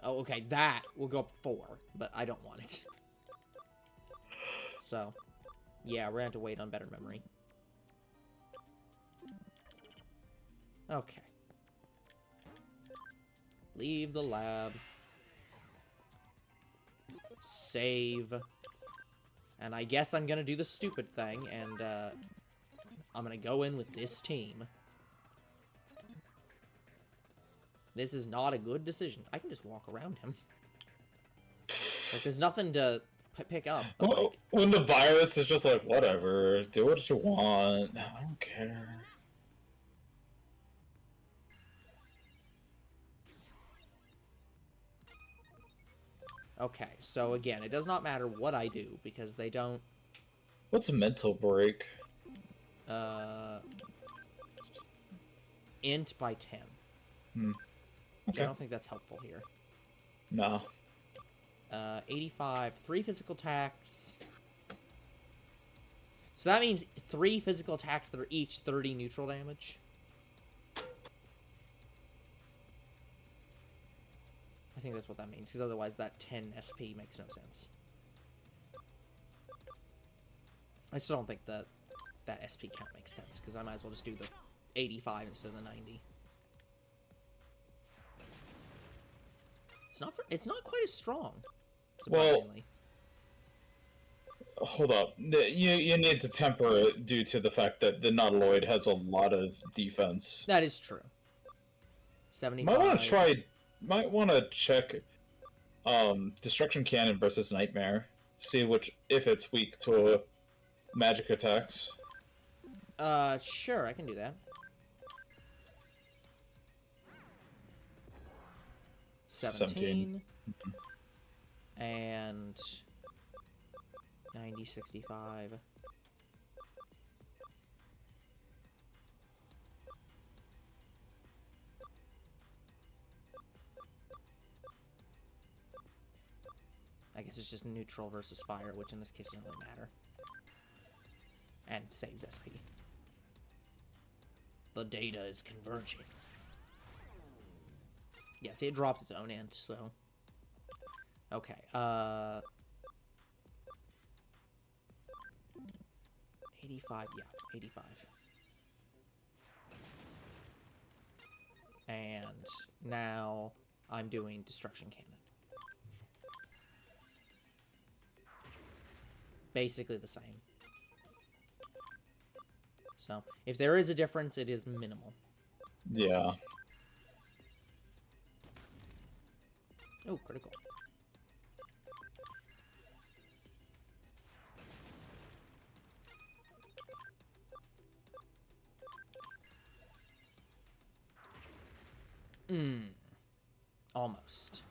Oh, okay, that will go up 4, but I don't want it. So, yeah, we're gonna have to wait on better memory. Okay. Leave the lab. Save. And I guess I'm gonna do the stupid thing, and, I'm gonna go in with this team. This is not a good decision. I can just walk around him. Like, there's nothing to pick up. Well, when the virus is just like, whatever, do what you want. I don't care. Okay, so again, it does not matter what I do, because they don't... What's a mental break? Int by 10. Okay. I don't think that's helpful here. No. 85, 3 physical attacks. So that means 3 physical attacks that are each 30 neutral damage. I think that's what that means, because otherwise that 10 SP makes no sense. I still don't think that SP count makes sense, because I might as well just do the 85 instead of the 90. It's not quite as strong, surprisingly. Well, hold up. You need to temper it due to the fact that the Nautiloid has a lot of defense. That is true. 75. Might want to check Destruction Cannon versus Nightmare. See if it's weak to magic attacks. Sure, I can do that. 17. And 90, 65. I guess it's just neutral versus fire, which in this case doesn't really matter. And saves SP. The data is converging. Yeah, see, it drops its own int, so... Okay, 85, yeah, 85. And now I'm doing Destruction Cannon. Basically the same. So, if there is a difference, it is minimal. Yeah. Oh, critical. Almost.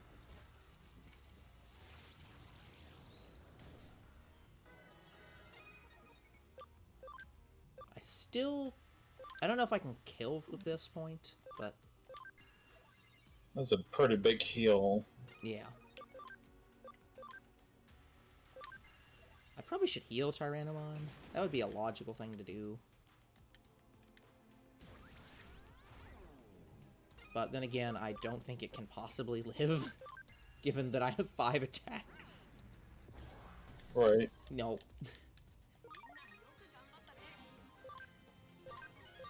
I don't know if I can kill with this point, but... That's a pretty big heal. Yeah. I probably should heal Tyrannomon. That would be a logical thing to do. But then again, I don't think it can possibly live, given that I have 5 attacks. Right. No.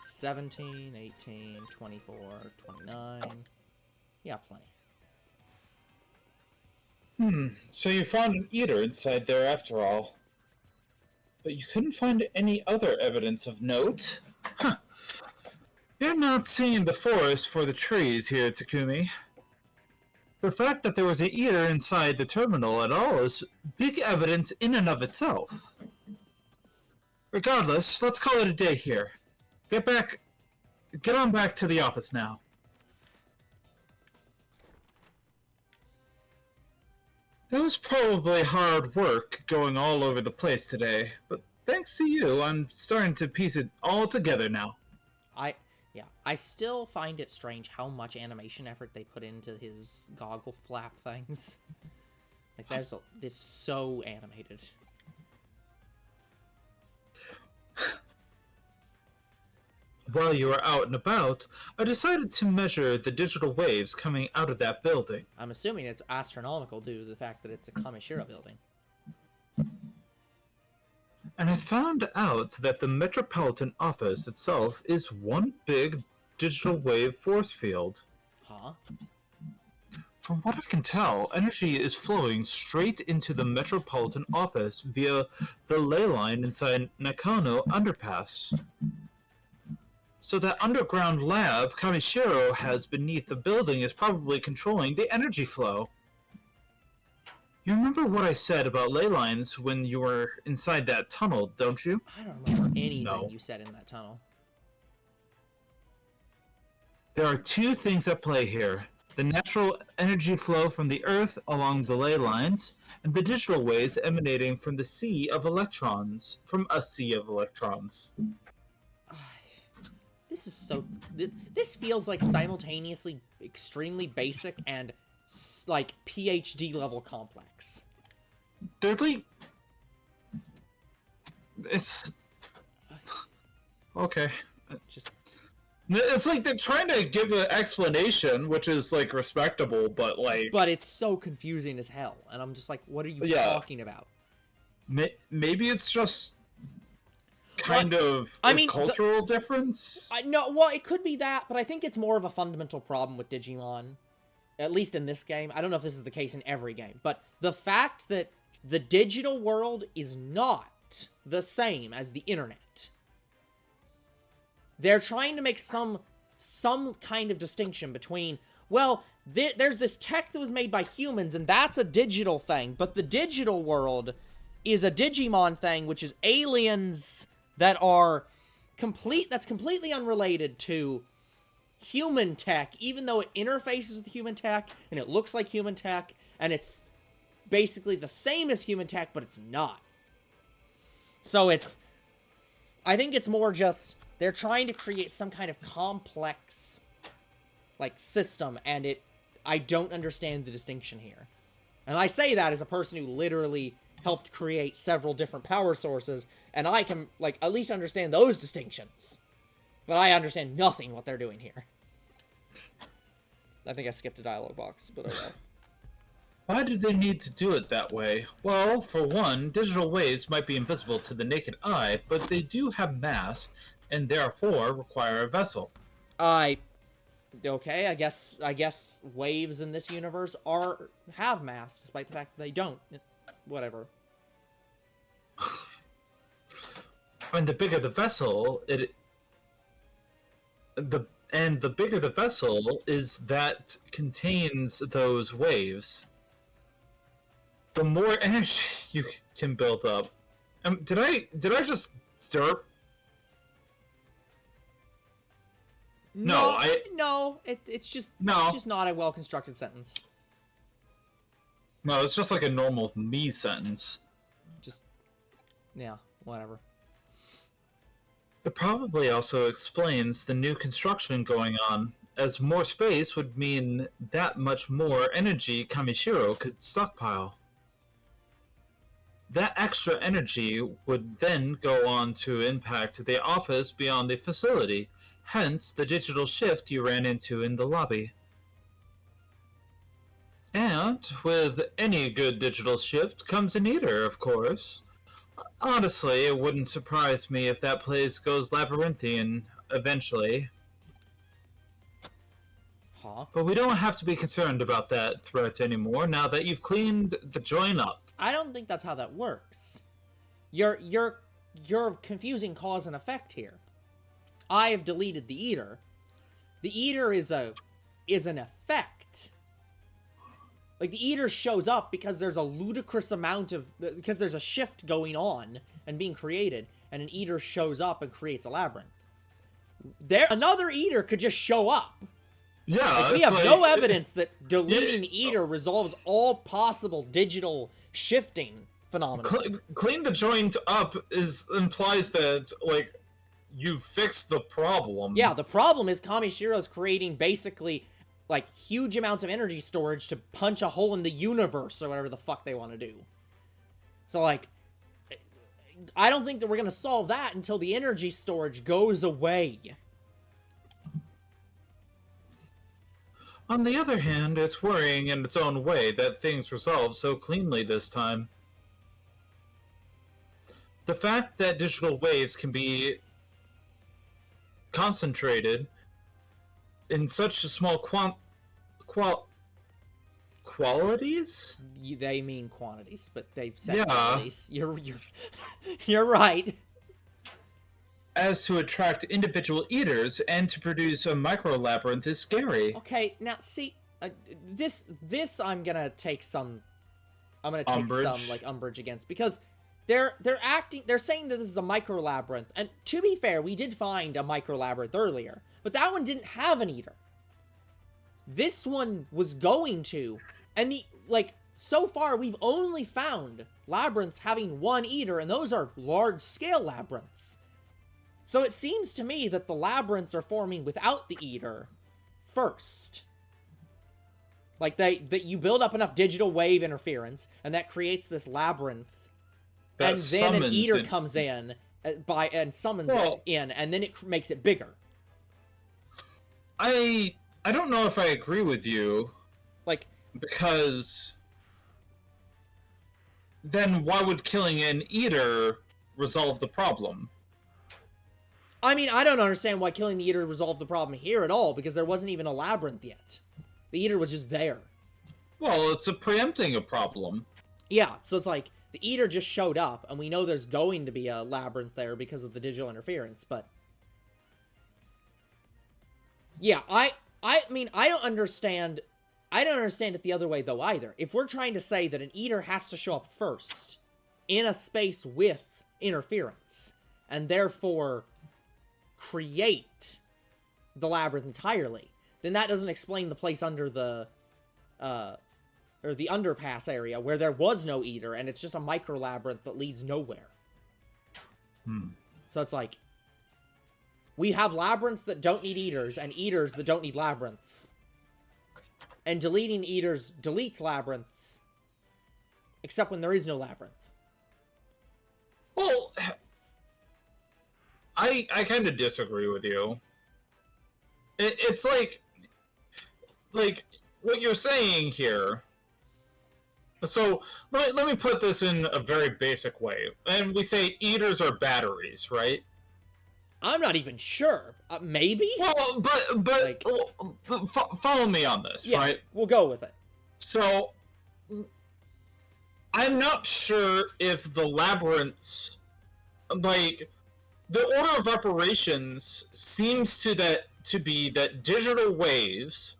17, 18, 24, 29. Yeah, plenty. So you found an eater inside there after all. But you couldn't find any other evidence of note? Huh. You're not seeing the forest for the trees here, Takumi. The fact that there was an eater inside the terminal at all is big evidence in and of itself. Regardless, let's call it a day here. Get on back to the office now. That was probably hard work going all over the place today, but thanks to you, I'm starting to piece it all together now. I still find it strange how much animation effort they put into his goggle flap things. Like, it's so animated. While you were out and about, I decided to measure the digital waves coming out of that building. I'm assuming it's astronomical due to the fact that it's a Kamishira building. And I found out that the Metropolitan Office itself is one big digital wave force field. Huh? From what I can tell, energy is flowing straight into the Metropolitan Office via the ley line inside Nakano Underpass. So that underground lab Kamishiro has beneath the building is probably controlling the energy flow. You remember what I said about ley lines when you were inside that tunnel, don't you? I don't remember anything No. you said in that tunnel. There are two things at play here. The natural energy flow from the Earth along the ley lines, and the digital waves emanating from the sea of electrons. From a sea of electrons. This is so... This feels like simultaneously extremely basic and, like, PhD level complex. They're like... It's... Okay. Just... It's like they're trying to give an explanation, which is, like, respectable, but, like... But it's so confusing as hell, and I'm just like, what are you talking about? Maybe it's just... kind of cultural difference? No, well, it could be that, but I think it's more of a fundamental problem with Digimon. At least in this game. I don't know if this is the case in every game, but the fact that the digital world is not the same as the internet. They're trying to make some kind of distinction between, well, there's this tech that was made by humans, and that's a digital thing, but the digital world is a Digimon thing, which is aliens that are that's completely unrelated to human tech, even though it interfaces with human tech, and it looks like human tech, and it's basically the same as human tech, but it's not. So I think it's more just, they're trying to create some kind of complex, like, system, and I don't understand the distinction here. And I say that as a person who literally helped create several different power sources, and I can, like, at least understand those distinctions. But I understand nothing what they're doing here. I think I skipped a dialogue box, but oh well. Why do they need to do it that way? Well, for one, digital waves might be invisible to the naked eye, but they do have mass, and therefore require a vessel. Okay, I guess waves in this universe have mass, despite the fact that they don't. Whatever. And the bigger the vessel, the bigger the vessel is that contains those waves, the more energy you can build up. Did I just derp? No, it's just not a well-constructed sentence. No, it's just like a normal me sentence. Yeah, whatever. It probably also explains the new construction going on, as more space would mean that much more energy Kamishiro could stockpile. That extra energy would then go on to impact the office beyond the facility, hence the digital shift you ran into in the lobby. And with any good digital shift comes an eater, of course. Honestly, it wouldn't surprise me if that place goes labyrinthian eventually. Huh? But we don't have to be concerned about that threat anymore now that you've cleaned the joint up. I don't think that's how that works. You're confusing cause and effect here. I have deleted the eater. The eater is an effect. Like, the eater shows up because there's a ludicrous amount of... because there's a shift going on and being created, and an eater shows up and creates a labyrinth. Another eater could just show up. Yeah, like, we have no evidence that deleting eater resolves all possible digital shifting phenomena. Clean the joint up implies that, like, you fixed the problem. Yeah, the problem is Kamishiro's creating basically... like, huge amounts of energy storage to punch a hole in the universe, or whatever the fuck they want to do. So, like, I don't think that we're going to solve that until the energy storage goes away. On the other hand, it's worrying in its own way that things resolved so cleanly this time. The fact that digital waves can be concentrated in such a small qualities? They mean quantities, but they've said quantities. You're right. as to attract individual eaters and to produce a micro-labyrinth is scary. Okay, now see, this I'm gonna take some Umbrage. like umbrage against, because they're saying that this is a micro labyrinth, and to be fair, we did find a micro labyrinth earlier, but that one didn't have an eater. This one was going to, and so far we've only found labyrinths having one eater, and those are large scale labyrinths. So it seems to me that the labyrinths are forming without the eater first. Like, that you build up enough digital wave interference, and that creates this labyrinth, That and then an eater it. comes in and summons it in, and then it makes it bigger. I don't know if I agree with you. Like, because then why would killing an eater resolve the problem? I mean, I don't understand why killing the eater resolved the problem here at all, because there wasn't even a labyrinth yet. The eater was just there. Well, it's preempting a problem. Yeah, so it's like, the eater just showed up, and we know there's going to be a labyrinth there because of the digital interference, but... Yeah, I mean, I don't understand it the other way, though, either. If we're trying to say that an eater has to show up first in a space with interference, and therefore create the labyrinth entirely, then that doesn't explain the place under the, or the underpass area where there was no eater, and it's just a micro labyrinth that leads nowhere. So it's like, we have labyrinths that don't need eaters, and eaters that don't need labyrinths. And deleting eaters deletes labyrinths, except when there is no labyrinth. Well, I kind of disagree with you. It's like what you're saying here. So let me put this in a very basic way. And we say eaters are batteries, right? I'm not even sure. Maybe? Well, but follow me on this, Yeah, right? we'll go with it. So I'm not sure if the labyrinths, like, the order of operations seems to be that digital waves.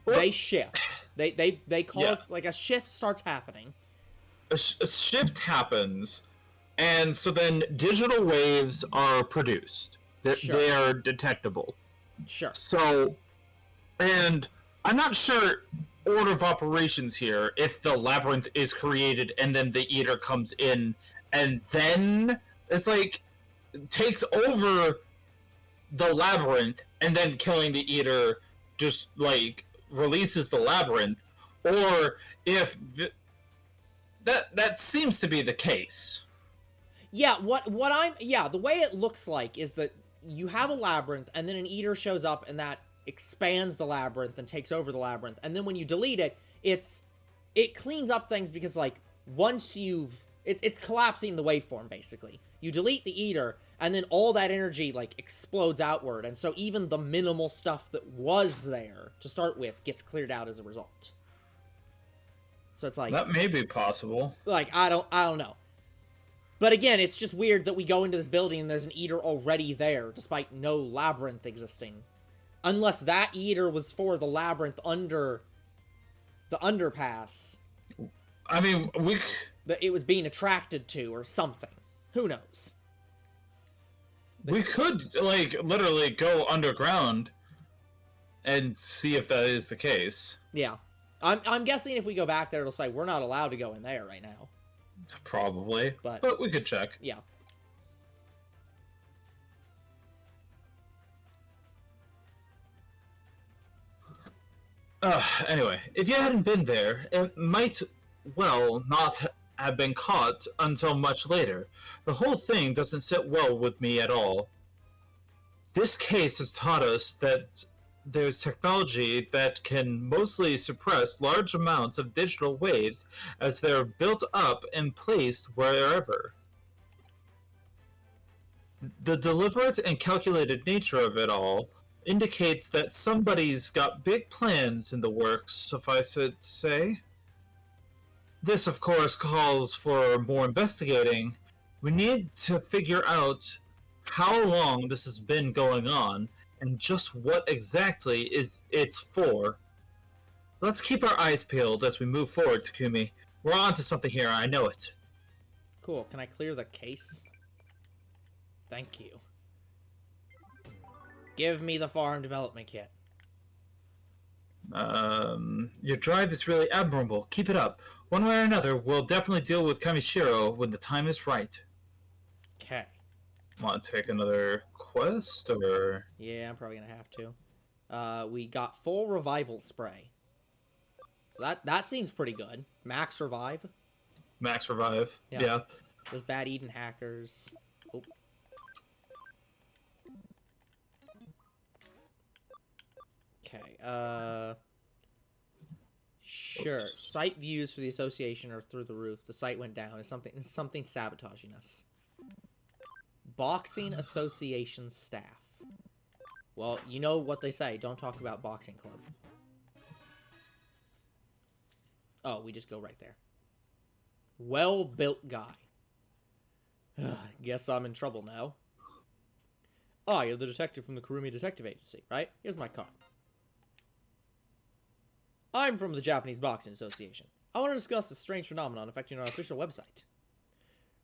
They shift. They cause, like, a shift starts happening. A shift happens, and so then digital waves are produced. Sure. They are detectable. Sure. So, and I'm not sure order of operations here, if the labyrinth is created and then the eater comes in, and then it's like, takes over the labyrinth, and then killing the eater just, like, releases the labyrinth, or if that seems to be the case. Yeah, the way it looks like is that you have a labyrinth, and then an eater shows up, and that expands the labyrinth and takes over the labyrinth, and then when you delete it, it cleans up things, because, like, once it's collapsing the waveform, basically. You delete the eater, and then all that energy, like, explodes outward, and so even the minimal stuff that was there to start with gets cleared out as a result. So it's like, that may be possible. Like, I don't know. But again, it's just weird that we go into this building and there's an eater already there, despite no labyrinth existing. Unless that eater was for the labyrinth under the underpass. I mean, That it was being attracted to, or something. Who knows? We could, like, literally go underground and see if that is the case. Yeah. I'm guessing if we go back there, it'll say we're not allowed to go in there right now. Probably. But we could check. Yeah. Anyway, if you hadn't been there, it might, well, not have been caught until much later. The whole thing doesn't sit well with me at all. This case has taught us that there's technology that can mostly suppress large amounts of digital waves as they're built up and placed wherever. The deliberate and calculated nature of it all indicates that somebody's got big plans in the works, suffice it to say. This, of course, calls for more investigating. We need to figure out how long this has been going on and just what exactly it's for. Let's keep our eyes peeled as we move forward, Takumi. We're on to something here, I know it. Cool. Can I clear the case? Thank you. Give me the farm development kit. Your drive is really admirable. Keep it up. One way or another, we'll definitely deal with Kamishiro when the time is right. Okay. Want to take another quest, or...? Yeah, I'm probably gonna have to. We got full revival spray. So that seems pretty good. Max revive. Max revive. Yeah. Those bad Eden hackers. Oh. Okay, sure. Oops. Site views for the association are through the roof. The site went down. It's something sabotaging us. Boxing association staff. Well, you know what they say. Don't talk about boxing club. Oh, we just go right there. Well-built guy. Guess I'm in trouble now. Oh, you're the detective from the Kurumi Detective Agency, right? Here's my card. I'm from the Japanese Boxing Association. I want to discuss a strange phenomenon affecting our official website.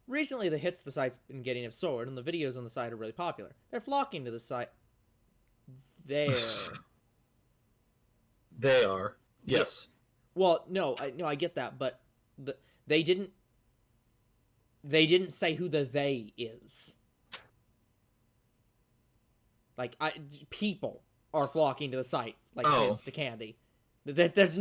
Recently, the hits the site's been getting have soared, and the videos on the site are really popular. They're flocking to the site. They are. Yes. Yeah. Well, no, I get that, but they didn't say who the they is. Like, people are flocking to the site like kids to candy. There's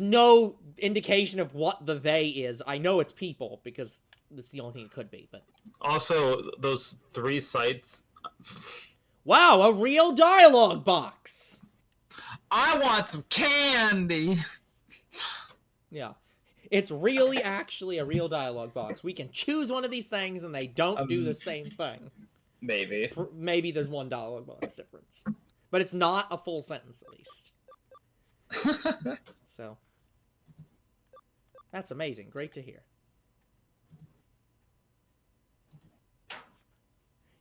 no indication of what the they is. I know it's people because that's the only thing it could be. But also, those 3 sites. Wow, a real dialogue box. I want some candy. Yeah. It's really actually a real dialogue box. We can choose one of these things and they don't do the same thing. Maybe. Maybe there's one dialogue box difference. But it's not a full sentence, at least. So. That's amazing. Great to hear.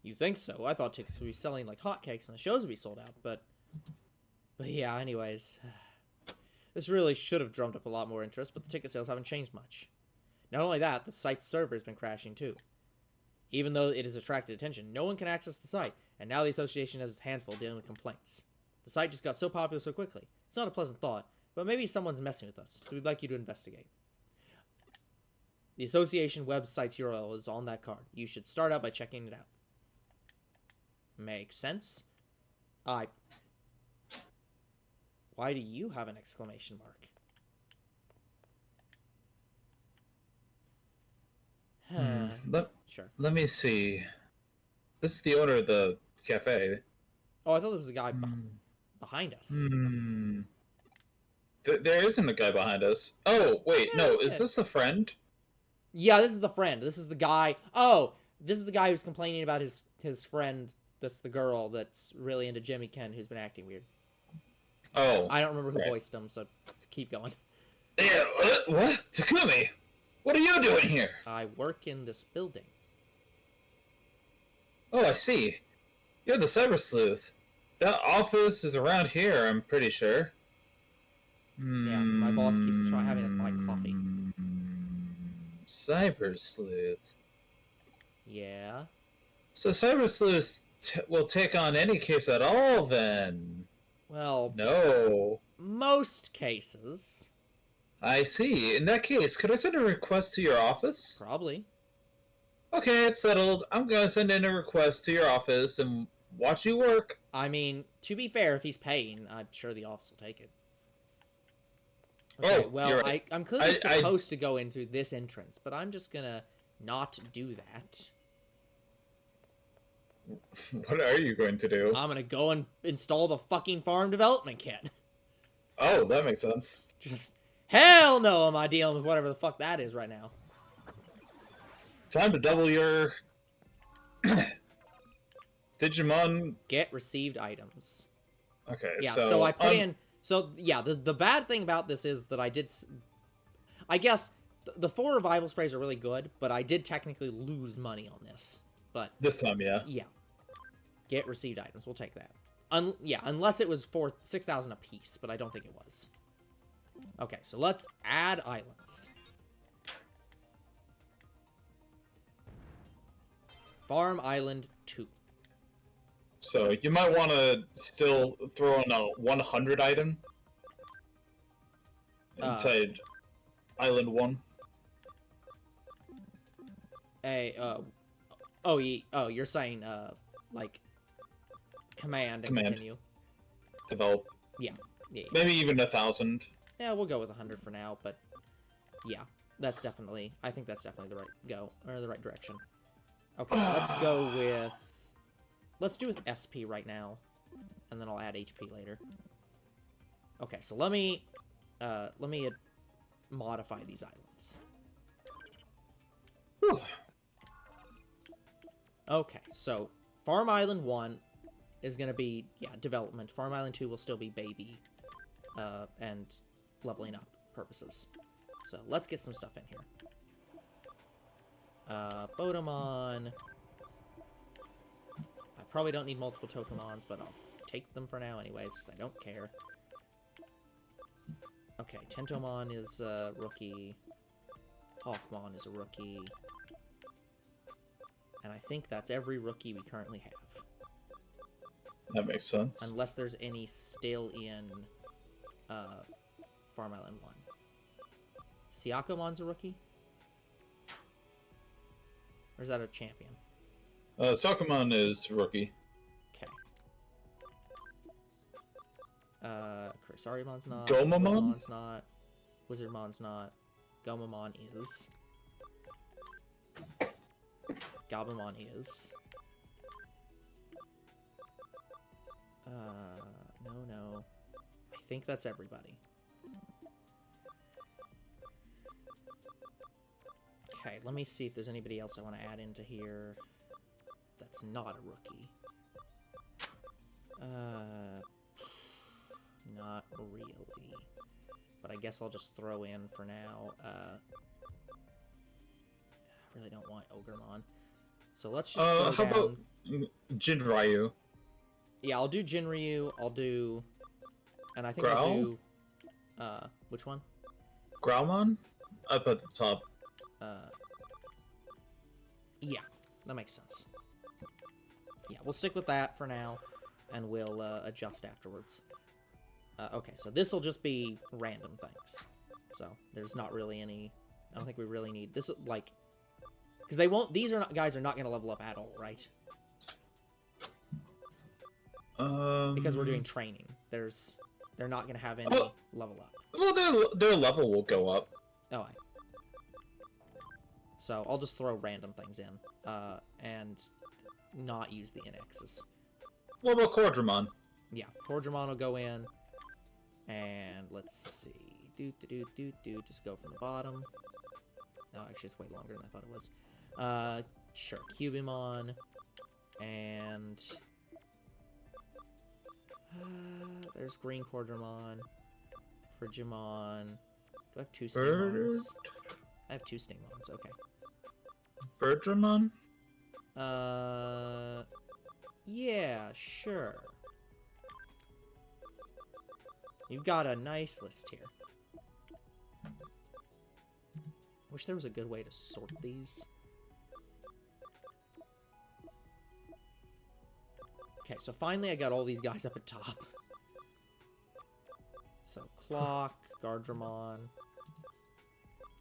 You think so? I thought tickets would be selling like hotcakes and the shows would be sold out, but yeah, anyways. This really should have drummed up a lot more interest, but the ticket sales haven't changed much. Not only that, the site's server has been crashing too. Even though it has attracted attention, no one can access the site, and now the association has its handful dealing with complaints. The site just got so popular so quickly. It's not a pleasant thought, but maybe someone's messing with us, so we'd like you to investigate. The association website's URL is on that card. You should start out by checking it out. Makes sense. Why do you have an exclamation mark? Sure. Let me see. This is the owner of the cafe. Oh, I thought there was a guy behind us. There isn't a guy behind us. Oh, wait, Yeah, no. okay. Is this a friend? Yeah, this is the friend. This is the guy. Oh, this is the guy who's complaining about his friend. That's the girl that's really into Jimmy Ken, who's been acting weird. Oh. I don't remember who voiced him, so keep going. Yeah, what? Takumi! What are you doing here? I work in this building. Oh, I see. You're the Cyber Sleuth. That office is around here, I'm pretty sure. Yeah, my boss keeps having us buy coffee. Cyber Sleuth. Yeah. So Cyber Sleuth will take on any case at all, then? Well, No. most cases. I see. In that case, could I send a request to your office? Probably. Okay, it's settled. I'm gonna send in a request to your office and watch you work. I mean, to be fair, if he's paying, I'm sure the office will take it. Okay, Oh, well, you're right. I'm clearly supposed to go in through this entrance, but I'm just gonna not do that. What are you going to do? I'm gonna go and install the fucking farm development kit. Oh, that makes sense. Just, hell no am I dealing with whatever the fuck that is right now. Time to double your Digimon. Get received items. Okay, Yeah, so I put in... So, yeah, the bad thing about this is that I guess The 4 revival sprays are really good, but I did technically lose money on this. But This time, yeah. yeah, get received items. We'll take that. Yeah, unless it was 6,000 a piece, but I don't think it was. Okay, so let's add islands. Farm Island 2. So you might want to still throw in a 100 item inside Island 1. Oh, you're saying, like, command and continue. Develop. Yeah. Maybe even 1,000. Yeah, we'll go with 100 for now, but yeah, that's definitely, I think that's definitely the right direction. Okay, let's do with SP right now, and then I'll add HP later. Okay, so let me modify these islands. Whew. Okay, so Farm Island 1 is going to be, development. Farm Island 2 will still be baby, and leveling up purposes. So let's get some stuff in here. Bodemon. I probably don't need multiple Tokomons, but I'll take them for now anyways, because I don't care. Okay, Tentomon is a rookie. Hawkmon is a rookie. And I think that's every rookie we currently have. That makes sense. Unless there's any still in Farm Island 1. Siakomon's a rookie? Or is that a champion? Sakumon is rookie. Okay. Kursarimon's not. Gomamon's Gomamon's not. Wizardmon's not. Gomamon is. Gabumon is. No. I think that's everybody. Okay, let me see if there's anybody else I want to add into here that's not a rookie. Not really. But I guess I'll just throw in for now. I really don't want Ogremon. So let's just go how down. about Jinryu? Yeah, I'll do Jinryu. I'll do... And I think Growl? I'll do... which one? Growlmon? Up at the top. Yeah, that makes sense. Yeah, we'll stick with that for now, and we'll adjust afterwards. Okay, so this will just be random things. So there's not really any... I don't think we really need... This, like... Because they won't... These guys are not going to level up at all, right? Because we're doing training. They're not going to have any level up. Well, their level will go up. Oh, right. So I'll just throw random things in, and not use the indexes. What about Cordramon? Yeah, Cordramon will go in, and let's see. Just go from the bottom. Oh, actually, it's way longer than I thought it was. Sure, Cubimon, and there's Green Cordramon, Frigimon. Do I have 2 Stingmons? I have 2 Stingmons, okay. Birdramon? Yeah, sure. You've got a nice list here. Wish there was a good way to sort these. Okay, so finally I got all these guys up at top. So, Clock, Gardramon,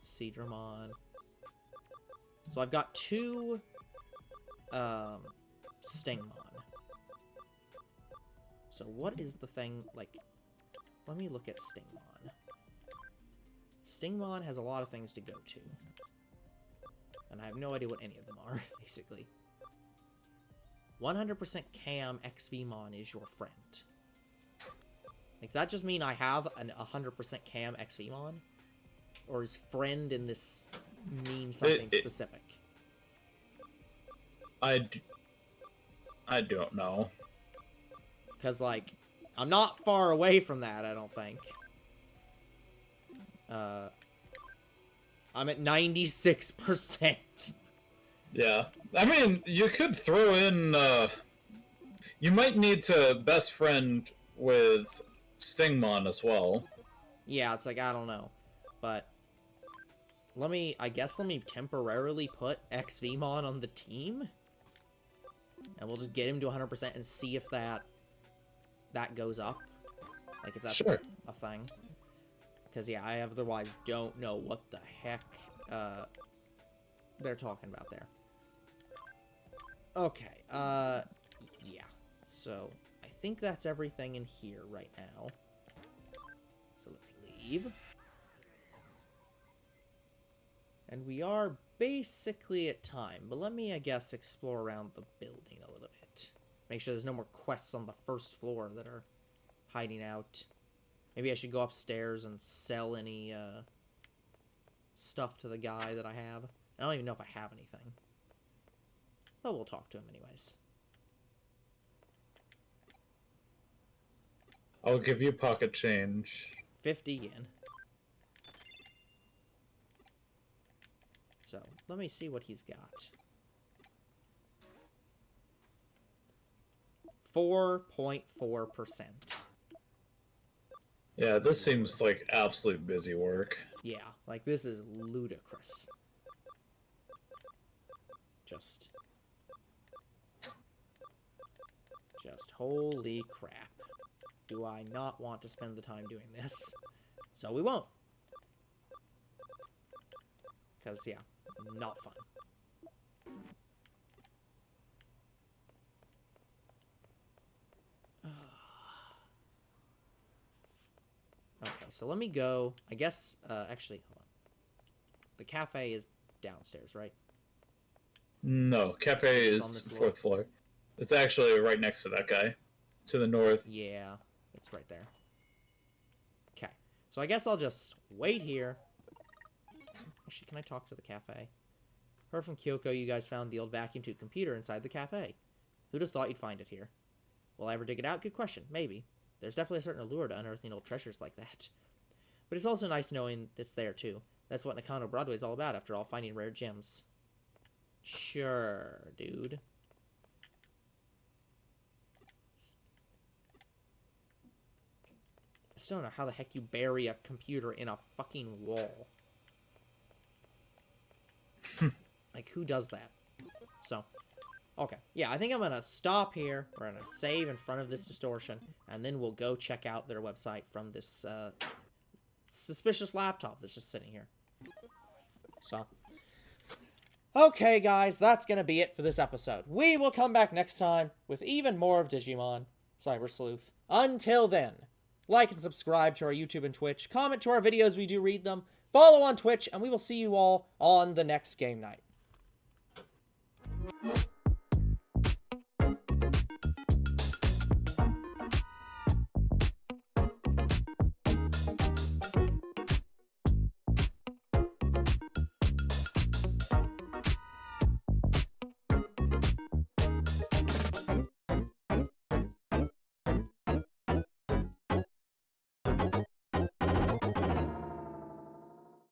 Seedramon. So I've got 2 Stingmon. So what is the thing, like, let me look at Stingmon. Stingmon has a lot of things to go to. And I have no idea what any of them are, basically. 100% Cam XVmon is your friend. Like, does that just mean I have an 100% Cam XVmon? Or is friend in this mean something specific? I don't know. Because, like, I'm not far away from that, I don't think. I'm at 96%. Yeah. I mean, you could throw in, you might need to best friend with Stingmon as well. Yeah, it's like, I don't know. But I guess let me temporarily put XVmon on the team. And we'll just get him to 100% and see if that goes up. Like, if that's Sure. a thing. Because, yeah, I otherwise don't know what the heck they're talking about there. Okay, yeah. So, I think that's everything in here right now. So let's leave. And we are basically at time, but let me, I guess, explore around the building a little bit. Make sure there's no more quests on the first floor that are hiding out. Maybe I should go upstairs and sell any, stuff to the guy that I have. I don't even know if I have anything. But we'll talk to him anyways. I'll give you pocket change. 50 yen. So, let me see what he's got. 4.4%. Yeah, this seems like absolute busy work. Yeah, like this is ludicrous. Just holy crap. Do I not want to spend the time doing this? So we won't. Because, yeah, not fun. Okay, so let me go. I guess, actually, hold on. The cafe is downstairs, right? No, cafe It's on is this fourth floor. It's actually right next to that guy. To the north. Yeah, it's right there. Okay, so I guess I'll just wait here. Actually, can I talk to the cafe? Heard from Kyoko you guys found the old vacuum tube computer inside the cafe. Who'd have thought you'd find it here? Will I ever dig it out? Good question. Maybe. There's definitely a certain allure to unearthing old treasures like that. But it's also nice knowing it's there, too. That's what Nakano Broadway's all about, after all, finding rare gems. Sure, dude. I still don't know how the heck you bury a computer in a fucking wall. Like, who does that? So, okay. Yeah, I think I'm gonna stop here. We're gonna save in front of this distortion, and then we'll go check out their website from this, suspicious laptop that's just sitting here. So, okay, guys, that's gonna be it for this episode. We will come back next time with even more of Digimon Cyber Sleuth. Until then, like and subscribe to our YouTube and Twitch. Comment to our videos, we do read them. Follow on Twitch, and we will see you all on the next game night.